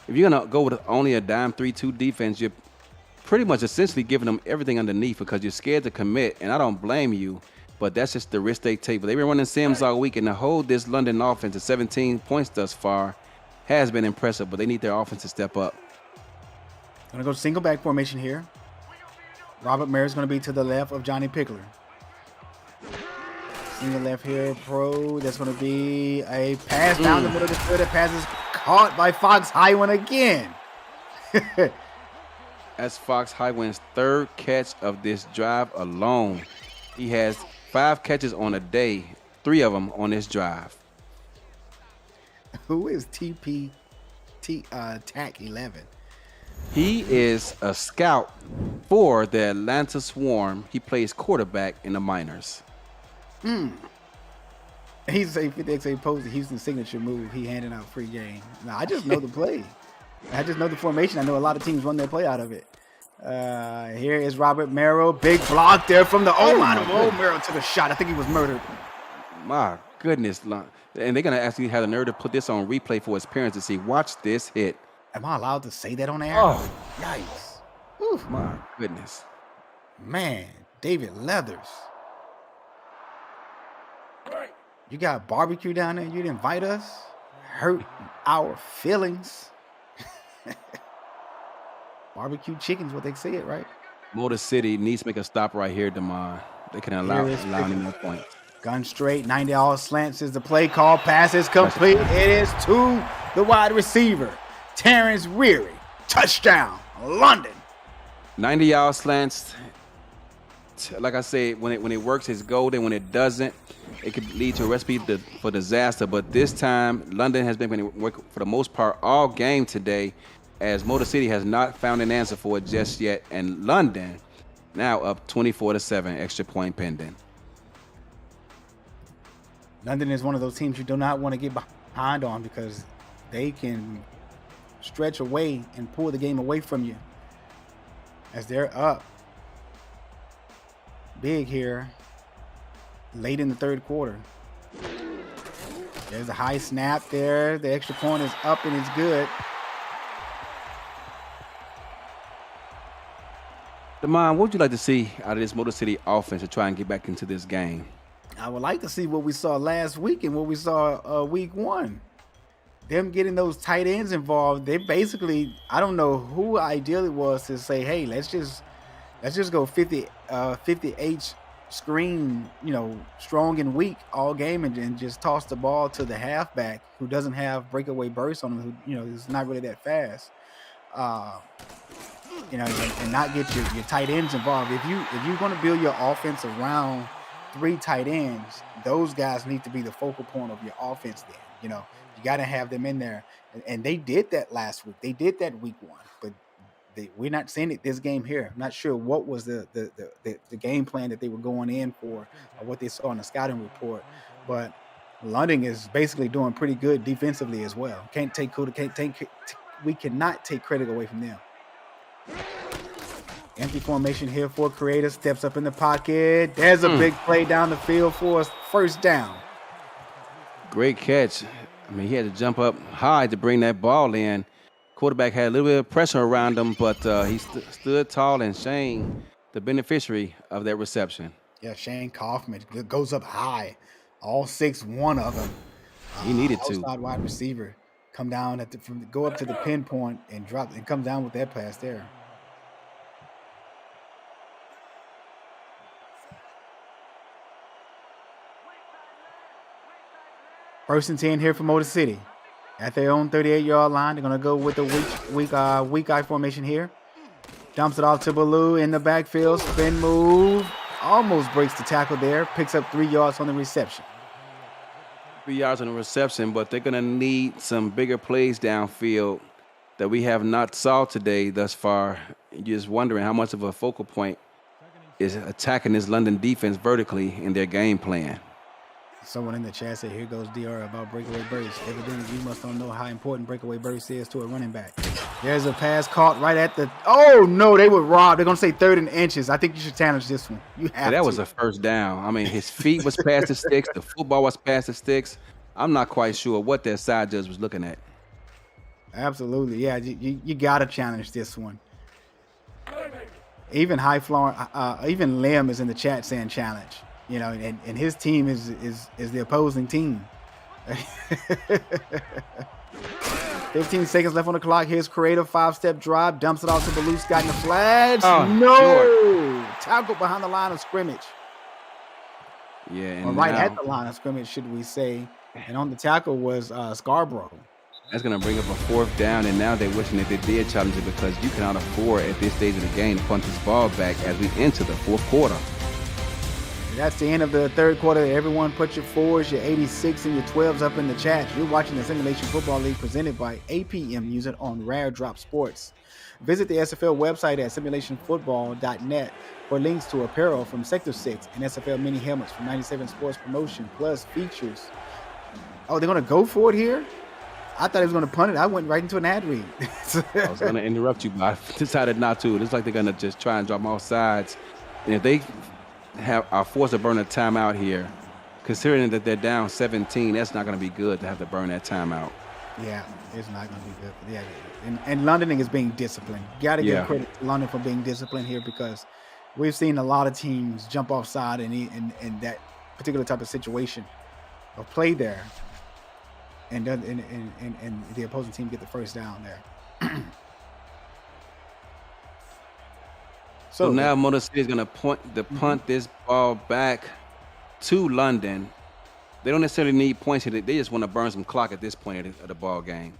If you're going to go with only a dime 3-2 defense, you're pretty much essentially giving them everything underneath because you're scared to commit. And I don't blame you, but that's just the risk they take. But they've been running Sims all week, and to hold this London offense to 17 points thus far has been impressive, but they need their offense to step up. Going to go single back formation here. Robert Merrill is going to be to the left of Johnny Pickler. Single left here, pro. That's going to be a pass down the middle of the field. That pass is caught by Fox Highwind again. That's Fox Highwind's 3rd catch of this drive alone. He has 5 catches on a day, 3 of them on this drive. Who is TAC 11? He is a scout for the Atlanta Swarm. He plays quarterback in the minors. He's a 50X opposed to Houston's signature move. He handing out free game. Now, I just know the play. I just know the formation. I know a lot of teams run their play out of it. Here is Robert Merrill. Big block there from the O-line. Merrill took a shot. I think he was murdered. My goodness. And they're going to actually have the nerve to put this on replay for his parents to see. Watch this hit. Am I allowed to say that on air? Oh, yikes. Oof, my goodness. Man, David Leathers. You got barbecue down there. You didn't invite us. Hurt our feelings. Barbecue chicken's what they say it, right? Motor City needs to make a stop right here, Damon. They can allow any more points. Gun straight, 90 slants is the play call. Pass is complete. It is to the wide receiver, Terrence Reary. Touchdown, London. 90 slants. Like I said, when it works, it's golden. When it doesn't, it could lead to a recipe for disaster. But this time, London has been working for the most part all game today, as Motor City has not found an answer for it just yet. And London now up 24-7, extra point pending. London is one of those teams you do not want to get behind on because they can stretch away and pull the game away from you as they're up big here late in the third quarter. There's a high snap there. The extra point is up and it's good. Damon, what would you like to see out of this Motor City offense to try and get back into this game? I would like to see what we saw last week and what we saw week one. Them getting those tight ends involved. They basically, I don't know who ideally was to say, hey, let's just go 50H screen, strong and weak all game and just toss the ball to the halfback who doesn't have breakaway bursts on him, who, is not really that fast. And not get your tight ends involved. If you're going to build your offense around 3 tight ends, those guys need to be the focal point of your offense then. You got to have them in there. And they did that last week. They did that week one. But we're not seeing it this game here. I'm not sure what was the game plan that they were going in for or what they saw in the scouting report. But London is basically doing pretty good defensively as well. We cannot take credit away from them. Empty formation here for Creator. Steps up in the pocket. There's a big play down the field for us. First down. Great catch. I mean, he had to jump up high to bring that ball in. Quarterback had a little bit of pressure around him, but he stood tall, and Shane, the beneficiary of that reception. Yeah, Shane Kaufman goes up high. All 6'1" of them. He needed to. Outside wide receiver. Come down go up to the pinpoint and drop and come down with that pass there. First and 10 here for Motor City. At their own 38-yard line, they're going to go with the weak eye formation here. Dumps it off to Ballou in the backfield. Spin move. Almost breaks the tackle there. Picks up 3 yards on the reception. 3 yards on the reception, but they're going to need some bigger plays downfield that we have not saw today thus far. You're just wondering how much of a focal point is attacking this London defense vertically in their game plan. Someone in the chat said, here goes DR about breakaway burst. Evidently, you must don't know how important breakaway burst is to a running back. There's a pass caught right at the... Oh, no, they were robbed. They're going to say 3rd and inches. I think you should challenge this one. You have that to. was a first down. I mean, his feet was past the sticks. The football was past the sticks. I'm not quite sure what that side judge was looking at. Absolutely. Yeah, you got to challenge this one. Even even Lim is in the chat saying challenge. And his team is the opposing team. 15 seconds left on the clock. Here's Creative 5-step drive. Dumps it off to Ballou. Scott in the flags. Oh, no! Short. Tackle behind the line of scrimmage. Yeah, and or right at the line of scrimmage, should we say. And on the tackle was Scarborough. That's going to bring up a 4th down, and now they're wishing that they did challenge it because you cannot afford at this stage of the game to punt this ball back as we enter the 4th quarter. That's the end of the third quarter. Everyone put your 4s, your 86, and your 12s up in the chat. You're watching the Simulation Football League presented by APM Music on Rare Drop Sports. Visit the SFL website at simulationfootball.net for links to apparel from Sector 6 and SFL mini helmets from 97 Sports Promotion, plus features. Oh, they're going to go for it here? I thought he was going to punt it. I went right into an ad read. I was going to interrupt you, but I decided not to. It looks like they're going to just try and drop them off sides. And if they are forced to burn a timeout here, considering that they're down 17, that's not going to be good to have to burn that timeout. Yeah, it's not going to be good. Yeah, and London is being disciplined. Got to give credit to London for being disciplined here, because we've seen a lot of teams jump offside in that particular type of situation or play there, and the opposing team get the first down there. So now Motor City is going to punt this ball back to London. They don't necessarily need points here. They just want to burn some clock at this point of the ball game.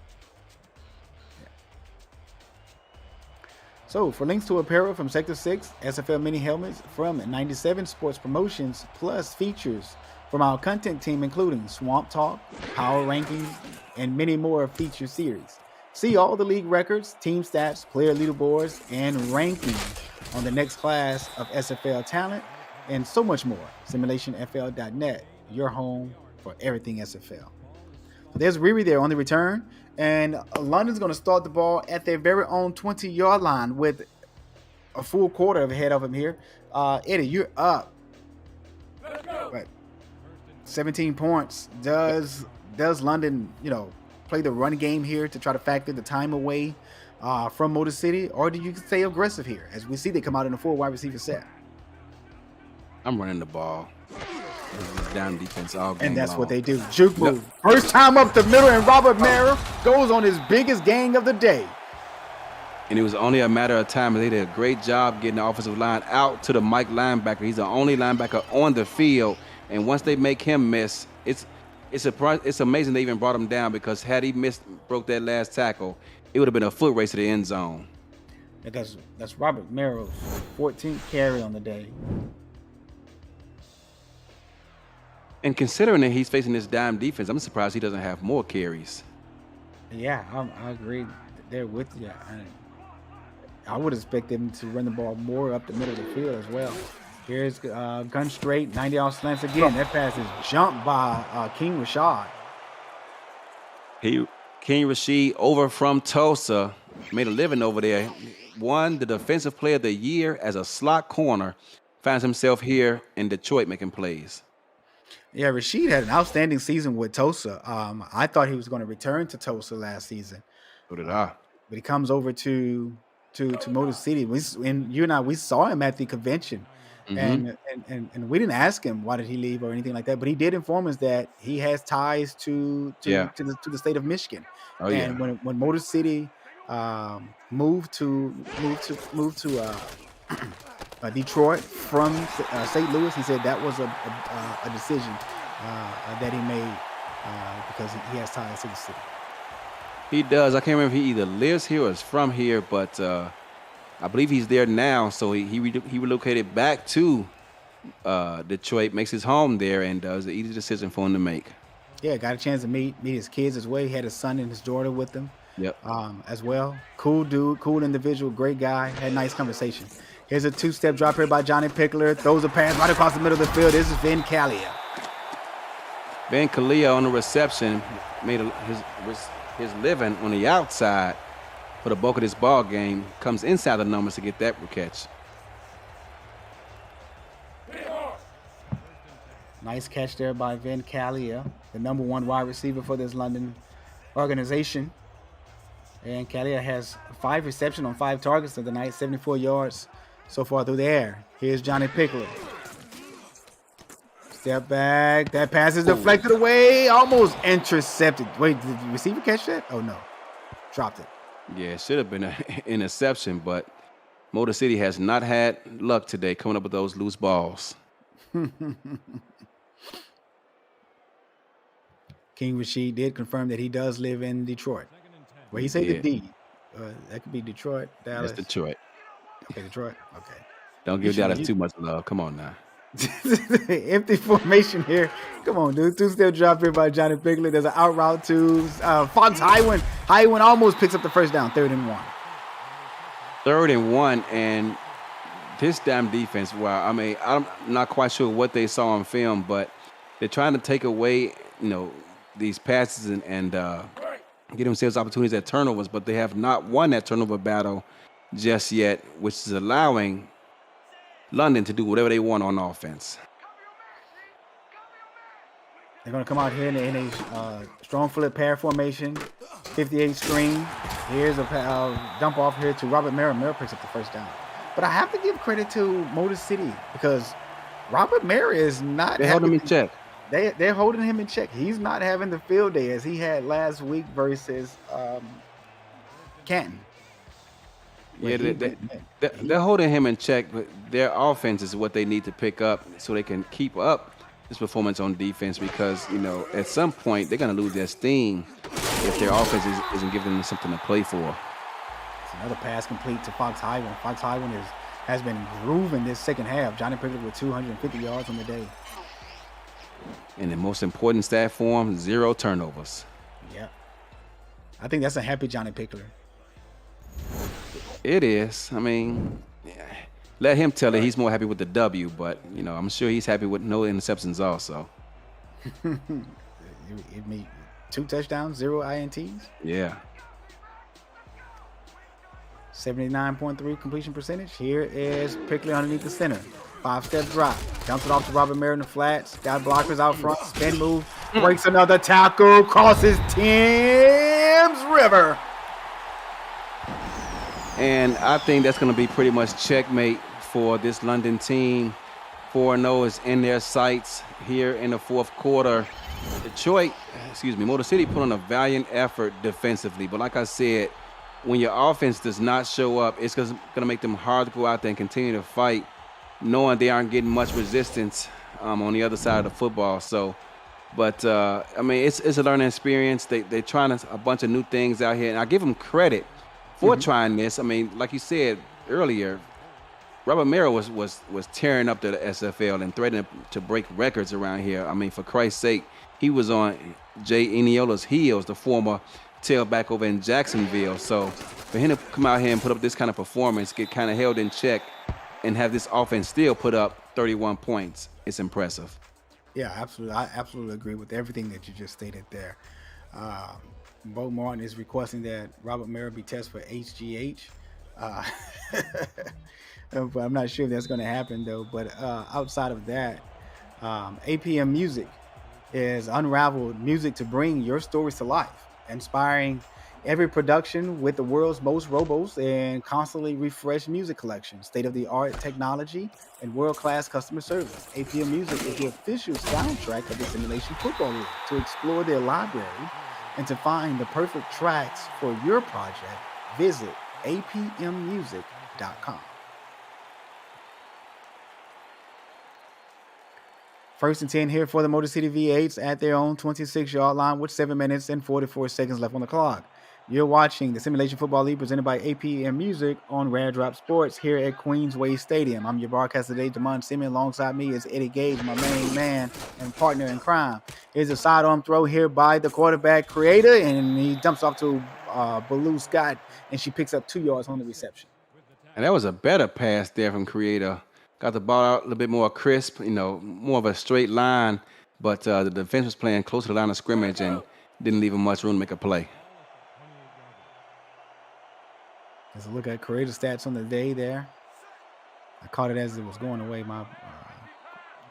So for links to apparel from Sector 6, SFL mini helmets from 97 Sports Promotions, plus features from our content team, including Swamp Talk, Power Rankings, and many more feature series. See all the league records, team stats, player leaderboards, and rankings on the next class of SFL talent, and so much more. SimulationFL.net, your home for everything SFL. So there's Riri there on the return, and London's going to start the ball at their very own 20-yard line with a full quarter ahead of him here. Eddie, you're up. But 17 points. Does London, play the run game here to try to factor the time away from Motor City, or do you stay aggressive here? As we see, they come out in a 4 wide receiver set. I'm running the ball. This is down defense all game And that's long. what they do. Juke move. First time up the middle, and Robert Merrill goes on his biggest gang of the day. And it was only a matter of time. They did a great job getting the offensive line out to the Mike linebacker. He's the only linebacker on the field. And once they make him miss, it's amazing they even brought him down, because had he broke that last tackle, it would have been a foot race to the end zone. That's Robert Merrill's 14th carry on the day. And considering that he's facing this dime defense, I'm surprised he doesn't have more carries. Yeah, I agree there with you. I would expect them to run the ball more up the middle of the field as well. Here's gun straight, 90-yard slants again. That pass is jumped by King Rashad. King Rashid over from Tulsa, made a living over there. Won the Defensive Player of the Year as a slot corner. Finds himself here in Detroit making plays. Yeah, Rashid had an outstanding season with Tulsa. I thought he was going to return to Tulsa last season. So did I. But he comes over to Motor City. You and I, we saw him at the convention. Mm-hmm. And we didn't ask him why did he leave or anything like that, but he did inform us that he has ties to the state of Michigan. Oh, and when Motor City moved to Detroit from St. Louis, he said that was a decision that he made because he has ties to the city. He does. I can't remember if he either lives here or is from here, but I believe he's there now. So he relocated back to Detroit, makes his home there, and it was an easy decision for him to make. Yeah, got a chance to meet his kids as well. He had his son and his daughter with him. Yep. As well. Cool dude, cool individual, great guy. Had a nice conversation. Here's a two-step drop here by Johnny Pickler. Throws a pass right across the middle of the field. This is Vin Calia. Vin Calia on the reception made his living on the outside for the bulk of this ball game. Comes inside the numbers to get that catch. Nice catch there by Vin Calia, the number 1 wide receiver for this London organization. And Calia has 5 receptions on 5 targets of the night, 74 yards so far through the air. Here's Johnny Pickler. Step back. That pass is deflected away. Almost intercepted. Wait, did the receiver catch that? Oh, no. Dropped it. Yeah, it should have been an interception, but Motor City has not had luck today coming up with those loose balls. King Rashid did confirm that he does live in Detroit. Well, he said the D. That could be Detroit, Dallas. That's Detroit. Okay, Detroit. Okay. Don't give Dallas too much love. Come on now. Empty formation here. Come on, dude. Two-step drop here by Johnny Pickler. There's an out route to Fox Highwind. Highwind almost picks up the first down. 3rd and 1. 3rd and 1, and this damn defense, wow. I mean, I'm not quite sure what they saw on film, but they're trying to take away, these passes and get themselves opportunities at turnovers, but they have not won that turnover battle just yet, which is allowing London to do whatever they want on offense. They're going to come out here in a strong flip pair formation, 58 screen. Here's a dump off here to Robert Mara. Mara picks up the first down. But I have to give credit to Motor City because Robert Mara is not. They held him in check. They're holding him in check. He's not having the field day as he had last week versus Canton. Yeah, they're holding him in check, but their offense is what they need to pick up so they can keep up this performance on defense because, at some point they're going to lose their steam if their offense isn't giving them something to play for. It's another pass complete to Fox Highwind. Fox Highwind has been grooving this second half. Johnny Pickler with 250 yards on the day. And the most important stat for him, 0 turnovers. Yeah. I think that's a happy Johnny Pickler. It is. I mean, let him tell it. He's more happy with the W, but, I'm sure he's happy with no interceptions also. It made 2 touchdowns, 0 INTs. Yeah. 79.3 completion percentage. Here is Pickler underneath the center. 5-step drop. Dumps it off to Robert Mara in the flats. Got blockers out front. Spin move. Breaks another tackle. Crosses Thames River. And I think that's going to be pretty much checkmate for this London team. 4-0 is in their sights here in the 4th quarter. Motor City put on a valiant effort defensively. But like I said, when your offense does not show up, it's going to make them hard to go out there and continue to fight, knowing they aren't getting much resistance on the other side of the football. So, but it's a learning experience. They're trying a bunch of new things out here, and I give them credit for trying this. I mean, like you said earlier, Robert Mara was tearing up the SFL and threatening to break records around here. I mean, for Christ's sake, he was on Jay Eniola's heels, the former tailback over in Jacksonville. So for him to come out here and put up this kind of performance, get kind of held in check, and have this offense still put up 31 points, it's impressive. Yeah, absolutely. I absolutely agree with everything that you just stated there. Bo Martin is requesting that Robert Mara be tested for HGH. But I'm not sure if that's going to happen, though. But outside of that, APM Music is unraveled music to bring your stories to life, inspiring every production with the world's most robust and constantly refreshed music collection, state-of-the-art technology, and world-class customer service. APM Music is the official soundtrack of the Simulation Football League. To explore their library and to find the perfect tracks for your project, visit apmmusic.com. First and 10 here for the Motor City V8s at their own 26-yard line with 7 minutes and 44 seconds left on the clock. You're watching the Simulation Football League presented by APM Music on Rare Drop Sports here at Queensway Stadium. I'm your broadcaster today, Damon Simmons. Alongside me is Eddie Gage, my main man and partner in crime. Here's a sidearm throw here by the quarterback creator, and he dumps off to Baloo Scott, and she picks up 2 yards on the reception. And that was a better pass there from Creator. Got the ball out a little bit more crisp, more of a straight line, but the defense was playing close to the line of scrimmage and didn't leave him much room to make a play. Let's look at creator stats on the day there. I caught it as it was going away.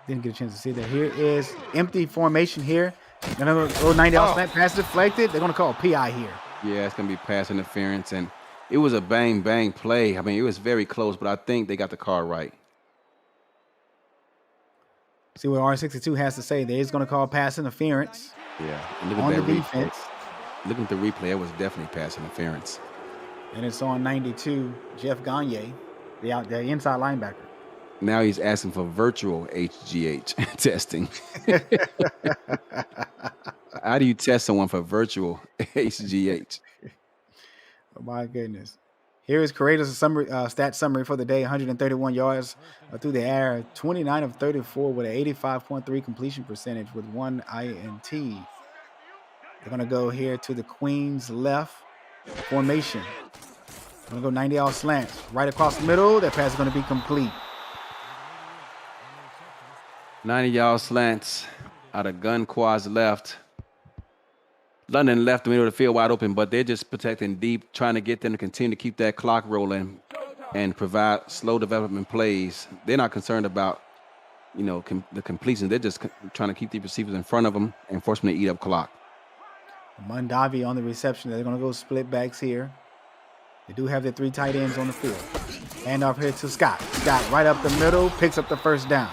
Didn't get a chance to see that. Here is empty formation here. Another 90-yard snap, pass deflected. They're going to call a PI here. Yeah, it's going to be pass interference, and it was a bang play. I mean, it was very close, but I think they got the call right. See what R62 has to say. There is going to call pass interference. Yeah, and look at on that the defense. Looking at the replay, it was definitely pass interference. And it's on 92, Jeff Gagne, the inside linebacker. Now he's asking for virtual HGH testing. How do you test someone for virtual HGH? Oh, my goodness. Here is Creator's summary, stat summary for the day: 131 yards through the air, 29 of 34 with an 85.3 completion percentage with 1 INT. They're going to go here to the Queen's left formation. Going to go 90-yard slants right across the middle. That pass is going to be complete. 90-yard slants out of gun quads left. London left the middle of the field wide open, but they're just protecting deep, trying to get them to continue to keep that clock rolling and provide slow development plays. They're not concerned about, the completion. They're just trying to keep the receivers in front of them and force them to eat up clock. Mondavi on the reception. They're going to go split backs here. They do have their 3 tight ends on the field. Hand off here to Scott. Scott right up the middle, picks up the first down.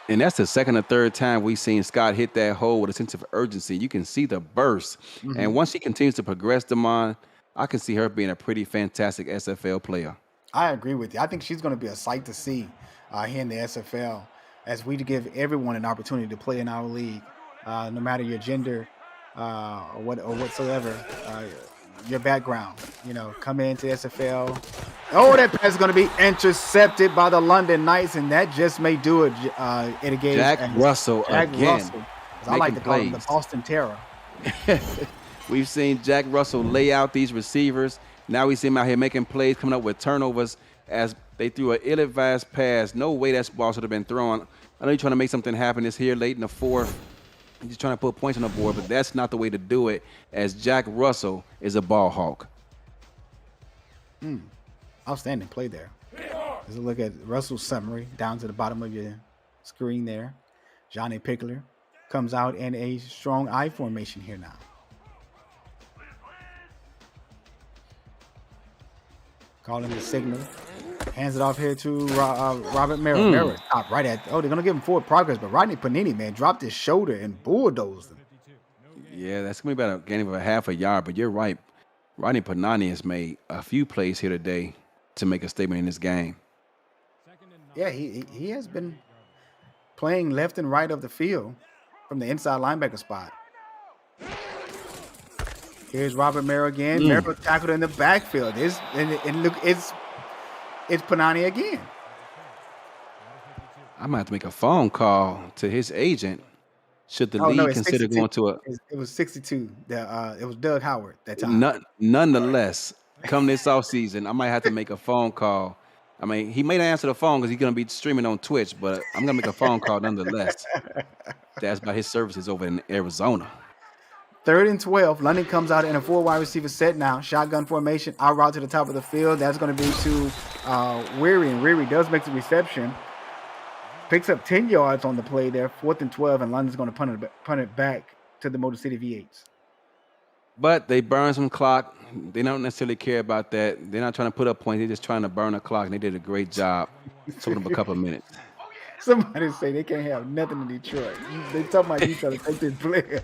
And that's the second or third time we've seen Scott hit that hole with a sense of urgency. You can see the burst. Mm-hmm. And once she continues to progress, Damon, I can see her being a pretty fantastic SFL player. I agree with you. I think she's going to be a sight to see here in the SFL as we give everyone an opportunity to play in our league, no matter your gender or whatsoever, your background. Come into SFL. Oh, that pass is going to be intercepted by the London Knights, and that just may do it. It again. Jack Russell again. I like to call him the Boston Terror. We've seen Jack Russell lay out these receivers. Now we see him out here making plays, coming up with turnovers as they threw an ill-advised pass. No way that ball should have been thrown. I know you're trying to make something happen this here late in the fourth. He's trying to put points on the board, but that's not the way to do it, as Jack Russell is a ball hawk. Outstanding play there. Let's look at Russell's summary down to the bottom of your screen there. Johnny Pickler comes out in a strong I formation here now. Calling the signal. Hands it off here to Robert Merrill. Merrill stopped right at. Oh, they're going to give him forward progress, but Rodney Panini, man, dropped his shoulder and bulldozed him. Yeah, that's going to be about a gain of a half a yard, but you're right. Rodney Panani has made a few plays here today to make a statement in this game. Yeah, he has been playing left and right of the field from the inside linebacker spot. Here's Robert Merrill again. Merrill tackled in the backfield. It's Panani again. I might have to make a phone call to his agent. Should the league consider 62. going to a... It was 62. It was Doug Howard that time. Nonetheless, come this offseason, I might have to make a phone call. I mean, he may not answer the phone because he's going to be streaming on Twitch, but I'm going to make a phone call nonetheless. That's about his services over in Arizona. 3rd and 12. London comes out in a 4 wide receiver set now. Shotgun formation. Out route to the top of the field. That's going to be to Weary, and Weary does make the reception. Picks up 10 yards on the play there. 4th and 12, and London's going to punt it back to the Motor City V8s. But they burn some clock. They don't necessarily care about that. They're not trying to put up points. They're just trying to burn the clock, and they did a great job. Took them a couple of minutes. Somebody say they can't have nothing in Detroit. They talking about you trying to take this player.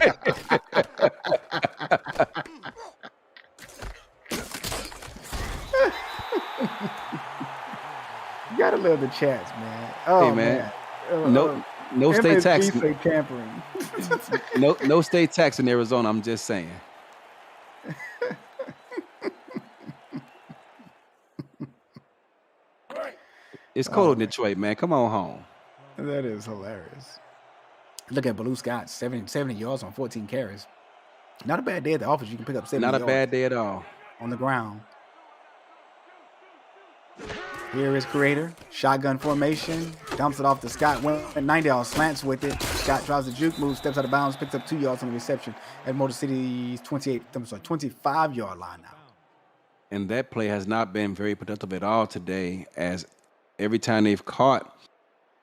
You gotta love the chats, man. Oh, hey, man. No state tax. Tampering. no state tax in Arizona. I'm just saying. It's cold in Detroit, man. Come on home. That is hilarious. Look at Blue Scott, 70 yards on 14 carries. Not a bad day at the office. You can pick up 70 yards. Not a bad day at all. On the ground. Here is Creator. Shotgun formation. Dumps it off to Scott. Went 90-yard slants with it. Scott tries the juke move, steps out of bounds, picks up 2 yards on the reception at Motor City's 25-yard line now. And that play has not been very productive at all today, as every time they've caught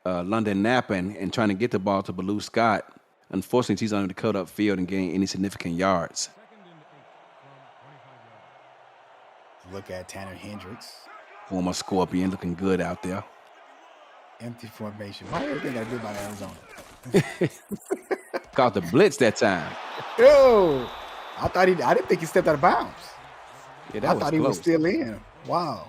London napping and trying to get the ball to Blue Scott, unfortunately, she's unable to cut up field and gain any significant yards. Look at Tanner Hendricks. Former Scorpion, looking good out there. Empty formation. Why do you think I did by Arizona? Caught the blitz that time. Yo, I didn't think he stepped out of bounds. Yeah, I thought he was still in. Wow.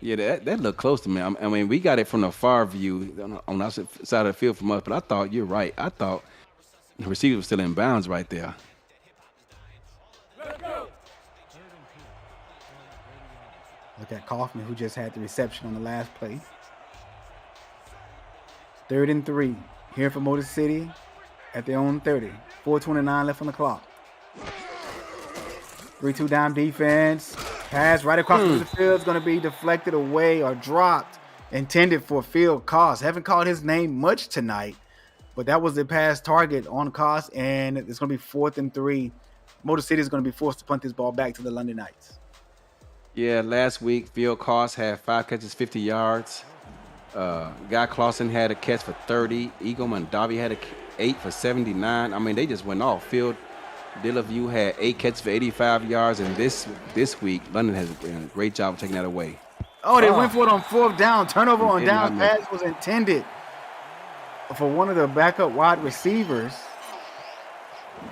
Yeah, that looked close to me. I mean, we got it from the far view on the outside side of the field from us, but I thought you're right. I thought the receiver was still in bounds right there. Look at Kaufman, who just had the reception on the last play. 3rd and 3 here for Motor City at their own 30. 4:29 left on the clock. 3-2 down defense. Pass right across the field is going to be deflected away or dropped. Intended for field cost. Haven't called his name much tonight, but that was the pass target on cost, and it's going to be 4th and 3. Motor City is going to be forced to punt this ball back to the London Knights. Yeah, last week, field cost had 5 catches, 50 yards. Guy Clausen had a catch for 30. Eagle Mondavi had 8 for 79. I mean, they just went off. Field Delavue had 8 catches for 85 yards, and this week, London has done a great job of taking that away. Oh, they went for it on 4th down. Turnover on down pass was intended for one of the backup wide receivers.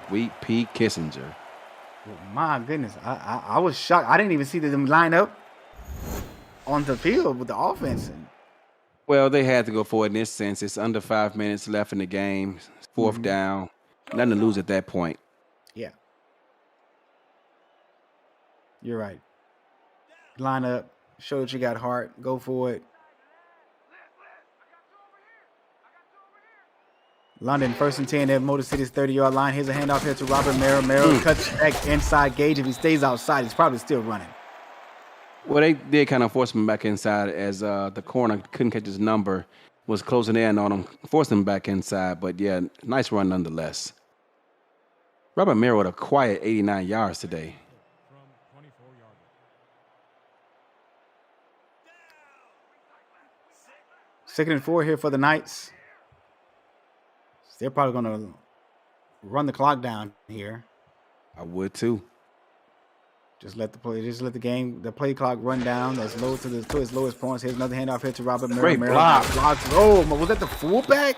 Wheat P. Kissinger. My goodness, I was shocked. I didn't even see them line up on the field with the offense. Well, they had to go for it in this sense. It's under 5 minutes left in the game. 4th down. Nothing to lose at that point. Yeah. You're right. Line up. Show that you got heart. Go for it. London, 1st and 10 at Motor City's 30-yard line. Here's a handoff here to Robert Merrill. Merrill cuts back inside Gage. If he stays outside, he's probably still running. Well, they did kind of force him back inside as the corner couldn't catch his number, was closing in on him, forced him back inside. But, yeah, nice run nonetheless. Robert Merrill with a quiet 89 yards today. Second and 4 here for the Knights. They're probably going to run the clock down here. I would too. Just let the play clock run down as low to its lowest points. Here's another handoff here to Robert Merrill. Great block. Oh, was that the fullback?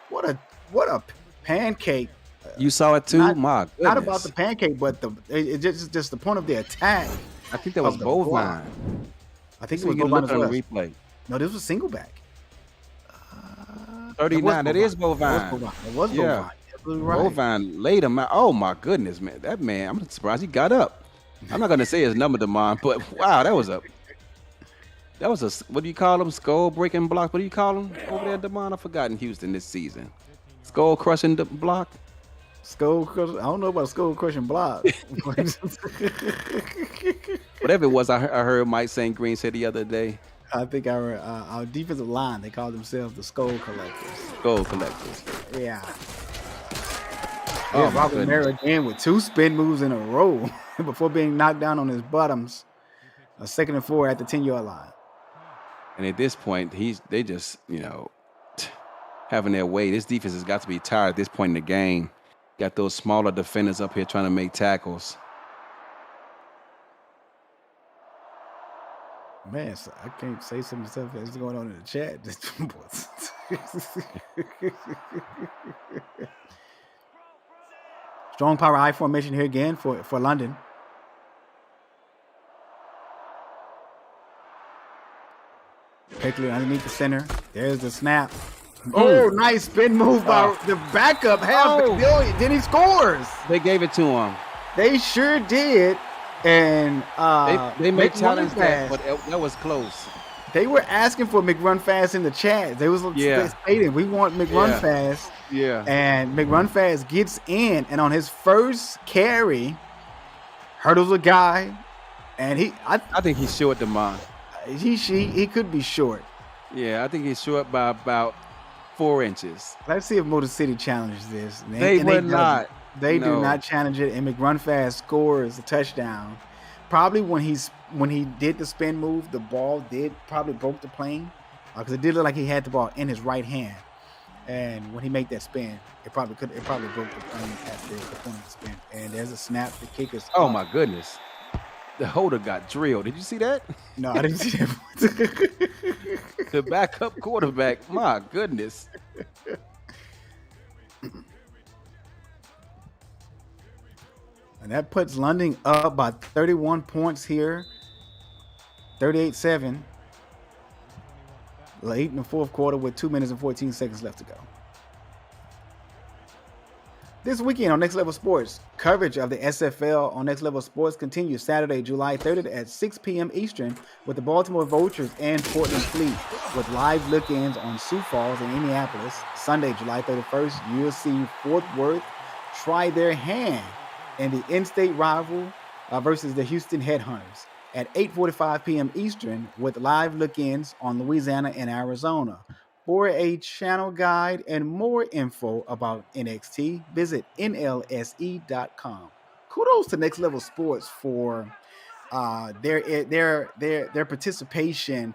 What a pancake. You saw it too? My goodness. Not about the pancake, but it's just the point of the attack. I think that was Bovine. I think it was Bovine as well. Replay. No, this was single back. 39. That is Bovine. It was Bovine. Right. Bovine laid him out. Oh my goodness, man! That man, I'm surprised he got up. I'm not gonna say his number, Demond, but wow, that was a what do you call them? Skull breaking block. What do you call them over there, Demond? I forgot in Houston this season. Skull crushing block. Skull crushing. I don't know about skull crushing block. Whatever it was, I heard Mike St. Green say the other day. I think our defensive line, they call themselves the Skull Collectors. Skull Collectors. Yeah. Oh, Robert Merrill again with 2 spin moves in a row before being knocked down on his bottoms. A 2nd and 4 at the 10-yard line. And at this point, they just, having their way. This defense has got to be tired at this point in the game. Got those smaller defenders up here trying to make tackles. Man, so I can't say some stuff that's going on in the chat. Strong power I formation here again for London. Quickly underneath the center. There's the snap. Oh, nice spin move by the backup. Then he scores. They gave it to him. They sure did. And they may challenge that, but that was close. They were asking for McRunFast in the chat. They was stating, we want McRunFast. Yeah. And McRunFast gets in, and on his first carry, hurdles a guy, and I think he's short, Demond. He could be short. Yeah, I think he's short by about 4 inches. Let's see if Motor City challenges this. They would not. They do not challenge it, and McRunFast scores a touchdown. Probably when he did the spin move, the ball probably broke the plane because it did look like he had the ball in his right hand, and when he made that spin, it probably broke the plane at the point of the spin. And there's a snap. The kick is. Oh my goodness! The holder got drilled. Did you see that? No, I didn't see that. The backup quarterback. My goodness. And that puts London up by 31 points here. 38-7. Late in the 4th quarter with 2 minutes and 14 seconds left to go. This weekend on Next Level Sports, coverage of the SFL on Next Level Sports continues Saturday, July 30th at 6 p.m. Eastern with the Baltimore Vultures and Portland Fleet, with live look-ins on Sioux Falls and Indianapolis. Sunday, July 31st, you'll see Fort Worth try their hand in the in-state rival versus the Houston Headhunters at 8:45 p.m. Eastern, with live look-ins on Louisiana and Arizona. For a channel guide and more info about NXT, visit nlse.com. Kudos to Next Level Sports for their participation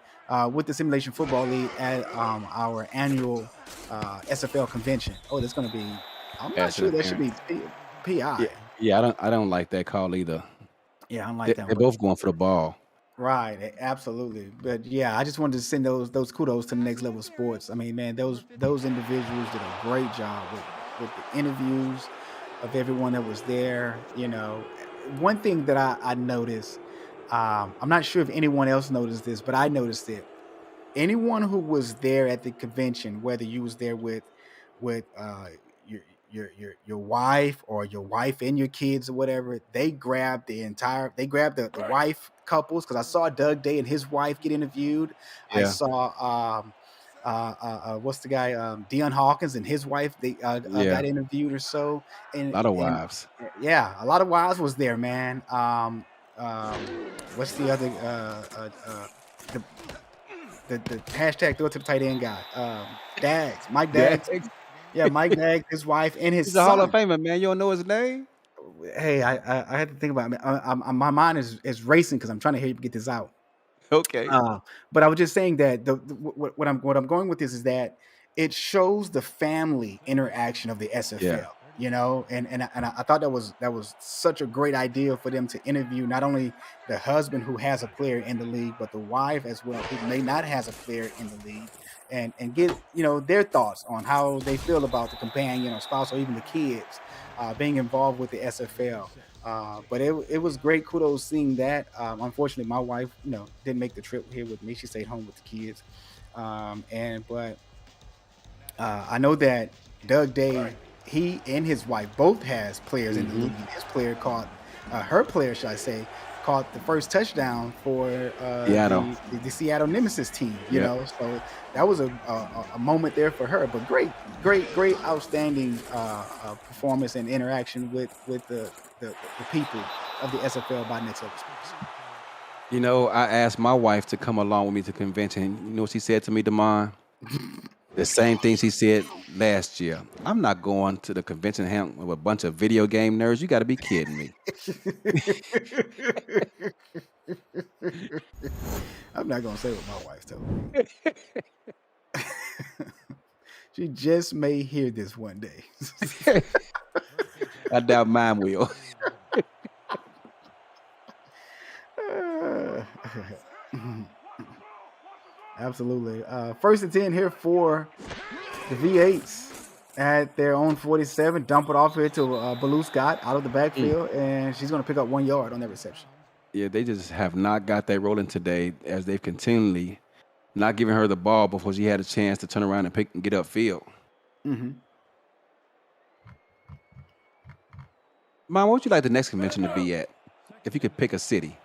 with the Simulation Football League at our annual SFL convention. Oh, that's going to be. I'm not Pass sure that should interference. be PI. Yeah, I don't like that call either. Yeah, I don't like that They're one. both going for the ball. Right, absolutely. But yeah, I just wanted to send those kudos to the Next Level Sports. I mean, man, those individuals did a great job with the interviews of everyone that was there. You know, one thing that I noticed, I'm not sure if anyone else noticed this, but I noticed it. Anyone who was there at the convention, whether you was there with your your wife or your wife and your kids or whatever, they grabbed the wife couples, because I saw Doug Day and his wife get interviewed. I Yeah, saw what's the guy, Dion Hawkins and his wife, they yeah, got interviewed or so. a lot of wives. Yeah, a lot of wives was there, man. What's the other the the hashtag throw it to the tight end guy. Dags, Mike Yeah, Dags. Yeah, Mike Dags, his wife, and his he's a Hall of son. Famer, man. You don't know his name? Hey, I had to think about it. My mind is racing because I'm trying to hear you get this out. Okay. But I was just saying that what I'm going with this is that it shows the family interaction of the Yeah, SFL, you know, and I thought that was such a great idea for them to interview not only the husband who has a player in the league, but the wife as well, who may not has a player in the league, and get, you know, their thoughts on how they feel about the companion or spouse or even the kids being involved with the SFL. But it was great. Kudos seeing that. Unfortunately, my wife, you know, didn't make the trip here with me. She stayed home with the kids. And but I know that Doug Day, he and his wife both has players in the hmm league. His player caught her player, should I say, caught the first touchdown for Seattle. the Seattle Nemesis team. You Yep. know, so that was a moment there for her. But great, outstanding performance and interaction with the people of the SFL by Next Level Sports. You know, I asked my wife to come along with me to the convention. You know what she said to me, Damon? The same thing she said last year. I'm not going to the convention with a bunch of video game nerds. You got to be kidding me. I'm not gonna say what my wife told me. She just may hear this one day. I doubt mine will. Absolutely. First and 10 here for the V8s at their own 47. Dump it off here to Baloo Scott out of the Mm. backfield, and she's going to pick up 1 yard on that reception. Yeah, they just have not got that rolling today, as they've continually not giving her the ball before she had a chance to turn around and pick and get upfield. Mm-hmm. Mom, what would you like the next convention to be at? If you could pick a city.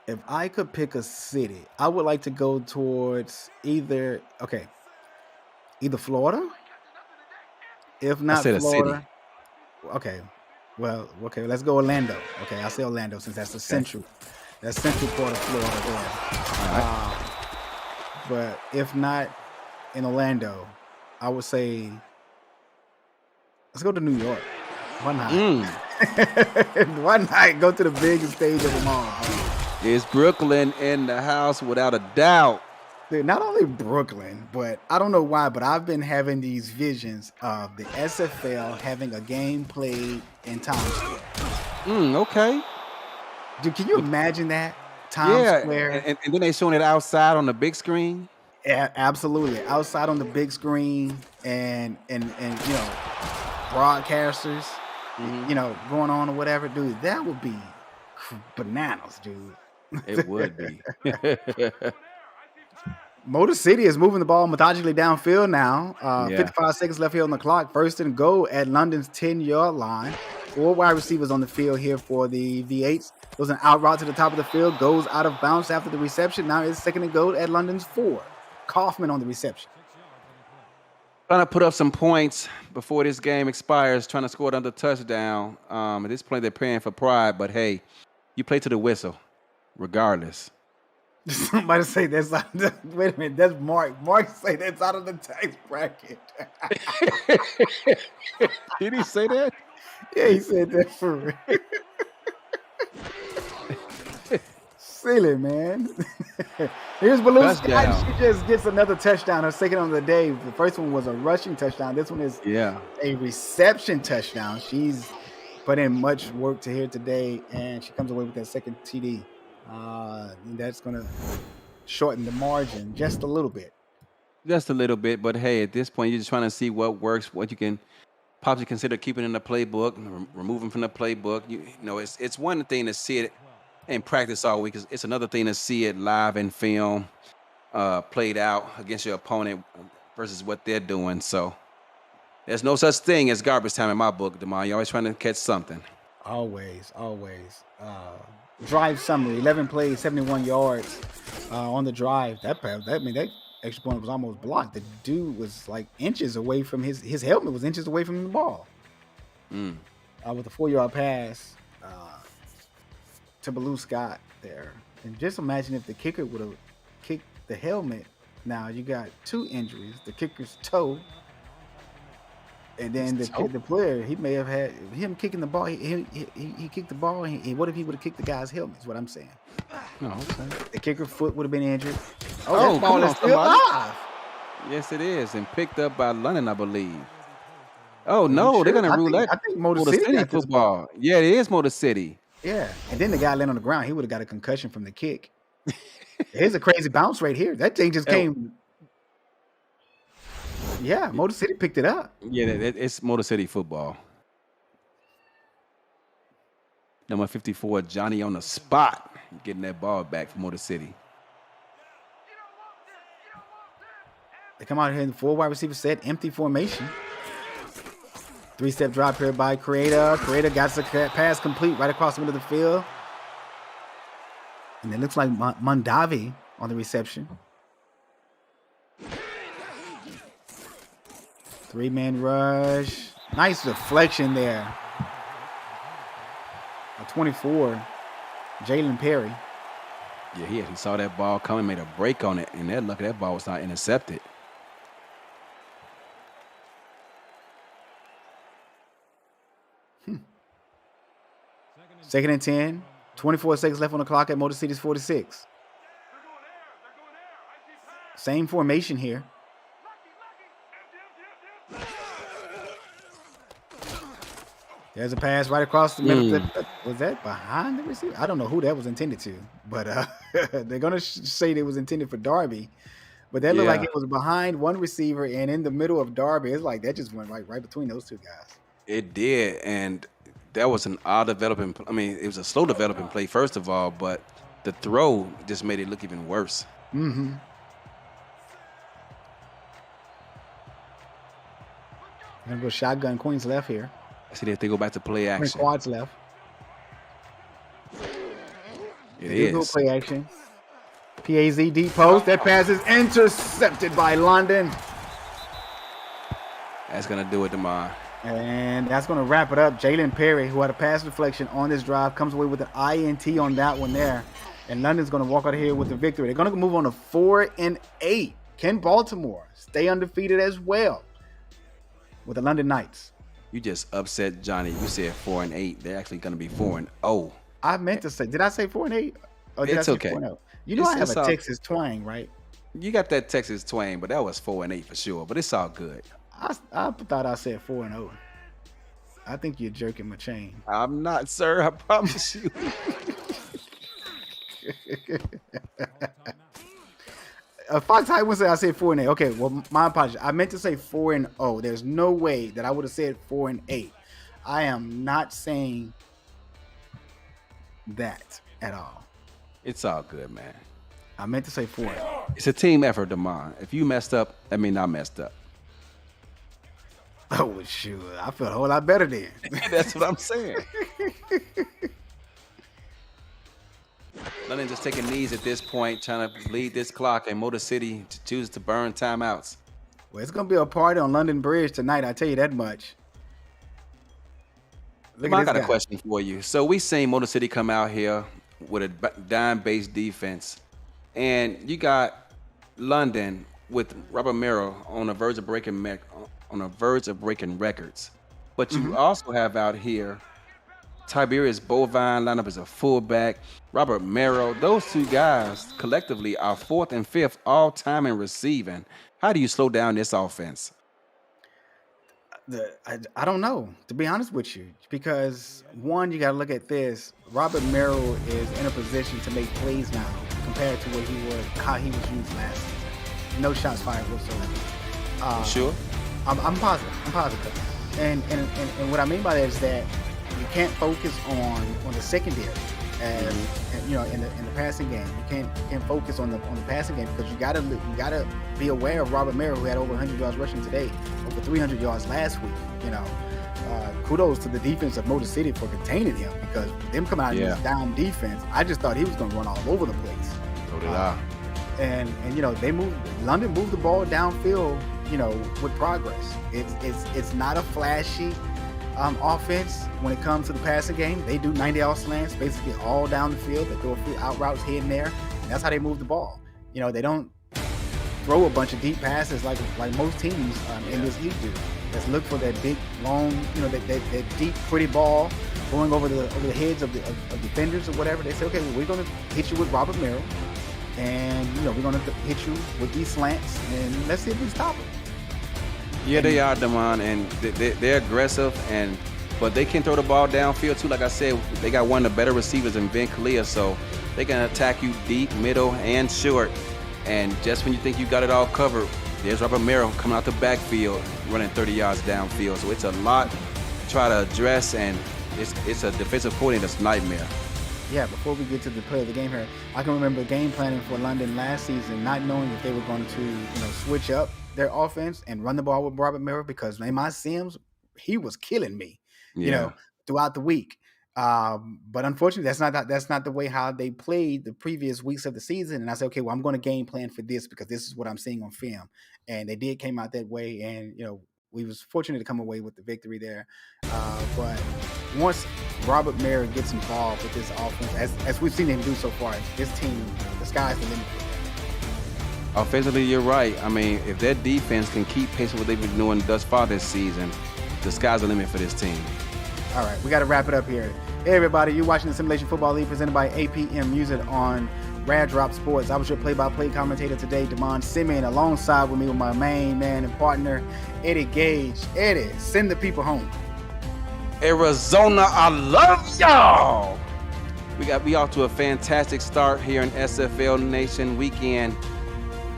If I could pick a city, I would like to go towards either Florida. If I not said a city. Florida, okay. Well, okay, let's go Orlando. Okay, I'll say Orlando since that's the Okay. central part of Florida there. All right. But if not in Orlando, I would say let's go to New York. Why not? Why not go to the biggest stage of them all? It's Brooklyn in the house without a doubt. Dude, not only Brooklyn, but I don't know why, but I've been having these visions of the SFL having a game played in Times Square. Okay. Dude, can you imagine that? Times Yeah, Square. and then they showing it outside on the big screen. Yeah, absolutely. Outside on the big screen and you know, broadcasters, you know, going on or whatever, dude, that would be bananas, dude. It would be. Motor City is moving the ball methodically downfield now. Yeah. 55 seconds left here on the clock. First and goal at London's 10-yard line. 4 wide receivers on the field here for the V8s. Goes an out route to the top of the field. Goes out of bounds after the reception. Now it's second and goal at London's 4. Kaufman on the reception. Trying to put up some points before this game expires. Trying to score another touchdown. At this point, they're paying for pride. But, hey, you play to the whistle regardless. Somebody say that's out of the, wait a minute, that's Mark. Mark say that's out of the tax bracket. Did he say that? Yeah, he said that for real. Silly, man. Here's Baloo Sky. She just gets another touchdown. Her second on the day. The first one was a rushing touchdown. This one is a reception touchdown. She's put in much work to here today, and she comes away with that second TD. That's going to shorten the margin just a little bit. Just a little bit, but hey, at this point, you're just trying to see what works, what you can possibly consider keeping in the playbook, removing from the playbook. You know, it's one thing to see it in practice all week. It's another thing to see it live in film, played out against your opponent versus what they're doing. So there's no such thing as garbage time in my book, DeMar. You're always trying to catch something. Always. Drive summary: 11 plays, 71 yards on the drive. That extra point was almost blocked. The dude was like inches away from his helmet was inches away from the ball. With a 4-yard pass to Baloo Scott there. And just imagine if the kicker would have kicked the helmet. Now you got 2 injuries: the kicker's toe. And then the player, he may have had him kicking the ball. He kicked the ball. And what if he would have kicked the guy's helmet? Is what I'm saying. No, okay. The kicker's foot would have been injured. That ball is still alive. Yes, it is, and picked up by London, I believe. Oh no, they're gonna rule that. I think Motor City football. Yeah, it is Motor City. Yeah, and then the guy landed on the ground. He would have got a concussion from the kick. Here's a crazy bounce right here. That thing just came. Yeah, Motor City picked it up. Yeah, it's Motor City football. Number 54, Johnny on the spot, getting that ball back from Motor City. They come out here in the 4 wide receiver set, empty formation. 3-step drop here by Creator. Creator got the pass complete right across the middle of the field. And it looks like Mondavi on the reception. 3-man rush. Nice deflection there. A 24, Jalen Perry. Yeah, he saw that ball coming, made a break on it, and that ball was not intercepted. Second and 10. 24 seconds left on the clock at Motor City's 46. Same formation here. There's a pass right across the middle. Was that behind the receiver? I don't know who that was intended to, but they're going to say it was intended for Darby. But that looked like it was behind one receiver and in the middle of Darby. It's like that just went right between those two guys. It did, and that was an odd developing. I mean, it was a slow developing play, first of all, but the throw just made it look even worse. Mm-hmm. I'm going to go shotgun Queens left here. See if they go back to play action. Quads left. It is. Go play action. PAZ deep post. That pass is intercepted by London. That's going to do it tomorrow. And that's going to wrap it up. Jalen Perry, who had a pass deflection on this drive, comes away with an INT on that one there. And London's going to walk out of here with the victory. They're going to move on to 4-8. Can Baltimore stay undefeated as well with the London Knights? You just upset Johnny. You said 4-8. They're actually going to be 4-0. I meant to say, did I say 4-8? Or did it's I say okay. 4-0? You know I have a Texas twang, right? You got that Texas twang, but that was 4-8 for sure. But it's all good. I thought I said 4-0. I think you're jerking my chain. I'm not, sir. I promise you. Fox High would say I said 4-8. Okay, well, my apologies. I meant to say 4-0. There's no way that I would have said 4-8. I am not saying that at all. It's all good, man. I meant to say 4. It's a team effort, Damon. If you messed up, that means I messed up. Oh, shoot. I feel a whole lot better then. That's what I'm saying. London just taking knees at this point, trying to lead this clock, and Motor City chooses to burn timeouts. Well, it's going to be a party on London Bridge tonight, I tell you that much. I got a question for you. So we seen Motor City come out here with a dime-based defense, and you got London with Robert Merrill on the verge of breaking records. But you also have out here Tiberius Bovine line up as a fullback, Robert Merrill. Those two guys collectively are 4th and 5th all-time in receiving. How do you slow down this offense? I don't know, to be honest with you, because one, you got to look at this. Robert Merrill is in a position to make plays now compared to how he was used last season. No shots fired whatsoever. Sure. I'm positive. And what I mean by that is that you can't focus on the secondary as and, in the passing game. You can't focus on the passing game because you gotta be aware of Robert Merrill, who had over 100 yards rushing today, over 300 yards last week. Kudos to the defense of Motor City for containing him, because them coming out in this down defense, I just thought he was going to run all over the place. So did I. And London moved the ball downfield, with progress. It's not a flashy offense when it comes to the passing game. They do 90-yard slants basically all down the field. They throw a few out routes here and there, and that's how they move the ball. They don't throw a bunch of deep passes like most teams in this league do. Let's look for that big, long, that deep, pretty ball going over the heads of defenders or whatever. They say, okay, well, we're going to hit you with Robert Merrill, and we're going to hit you with these slants, and let's see if we stop them. Yeah, they are, Damon, and they're aggressive, but they can throw the ball downfield too. Like I said, they got one of the better receivers in Ben Kalia, so they can attack you deep, middle, and short. And just when you think you got it all covered, there's Robert Merrill coming out the backfield, running 30 yards downfield. So it's a lot to try to address, and it's a defensive coordinator's nightmare. Yeah, before we get to the play of the game here, I can remember game planning for London last season, not knowing if they were going to, switch up their offense and run the ball with Robert Merrill, because in my Sims, he was killing me, throughout the week. But unfortunately, that's not the way how they played the previous weeks of the season. And I said, okay, well, I'm going to game plan for this because this is what I'm seeing on film. And they came out that way, and we was fortunate to come away with the victory there. But once Robert Merrill gets involved with this offense, as we've seen him do so far, this team, the sky's the limit for them. Offensively, you're right. I mean, if their defense can keep pace with what they've been doing thus far this season, the sky's the limit for this team. All right, we got to wrap it up here. Hey, everybody, you're watching the Simulation Football League presented by APM Music on Rad Drop Sports. I was your play-by-play commentator today, Damon Simeon, alongside with me with my main man and partner, Eddie Gage. Eddie, send the people home. Arizona, I love y'all. We off to a fantastic start here in SFL Nation weekend.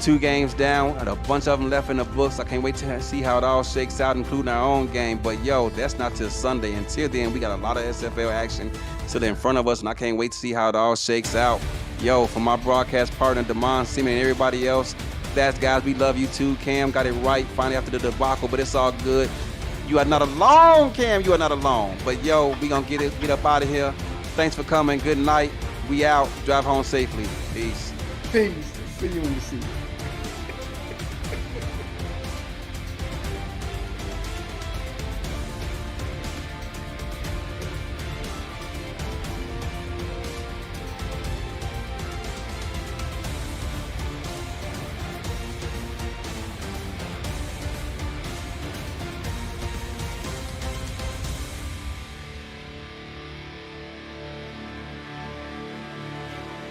2 games down and a bunch of them left in the books. I can't wait to see how it all shakes out, including our own game. But that's not till Sunday. Until then, we got a lot of SFL action still in front of us, and I can't wait to see how it all shakes out. For my broadcast partner, Damon Simeon, and everybody else, that's guys, we love you too. Cam got it right finally after the debacle, but it's all good. You are not alone, Cam. You are not alone. But we gonna get up out of here. Thanks for coming. Good night. We out. Drive home safely. Peace. Peace. See you when you see you.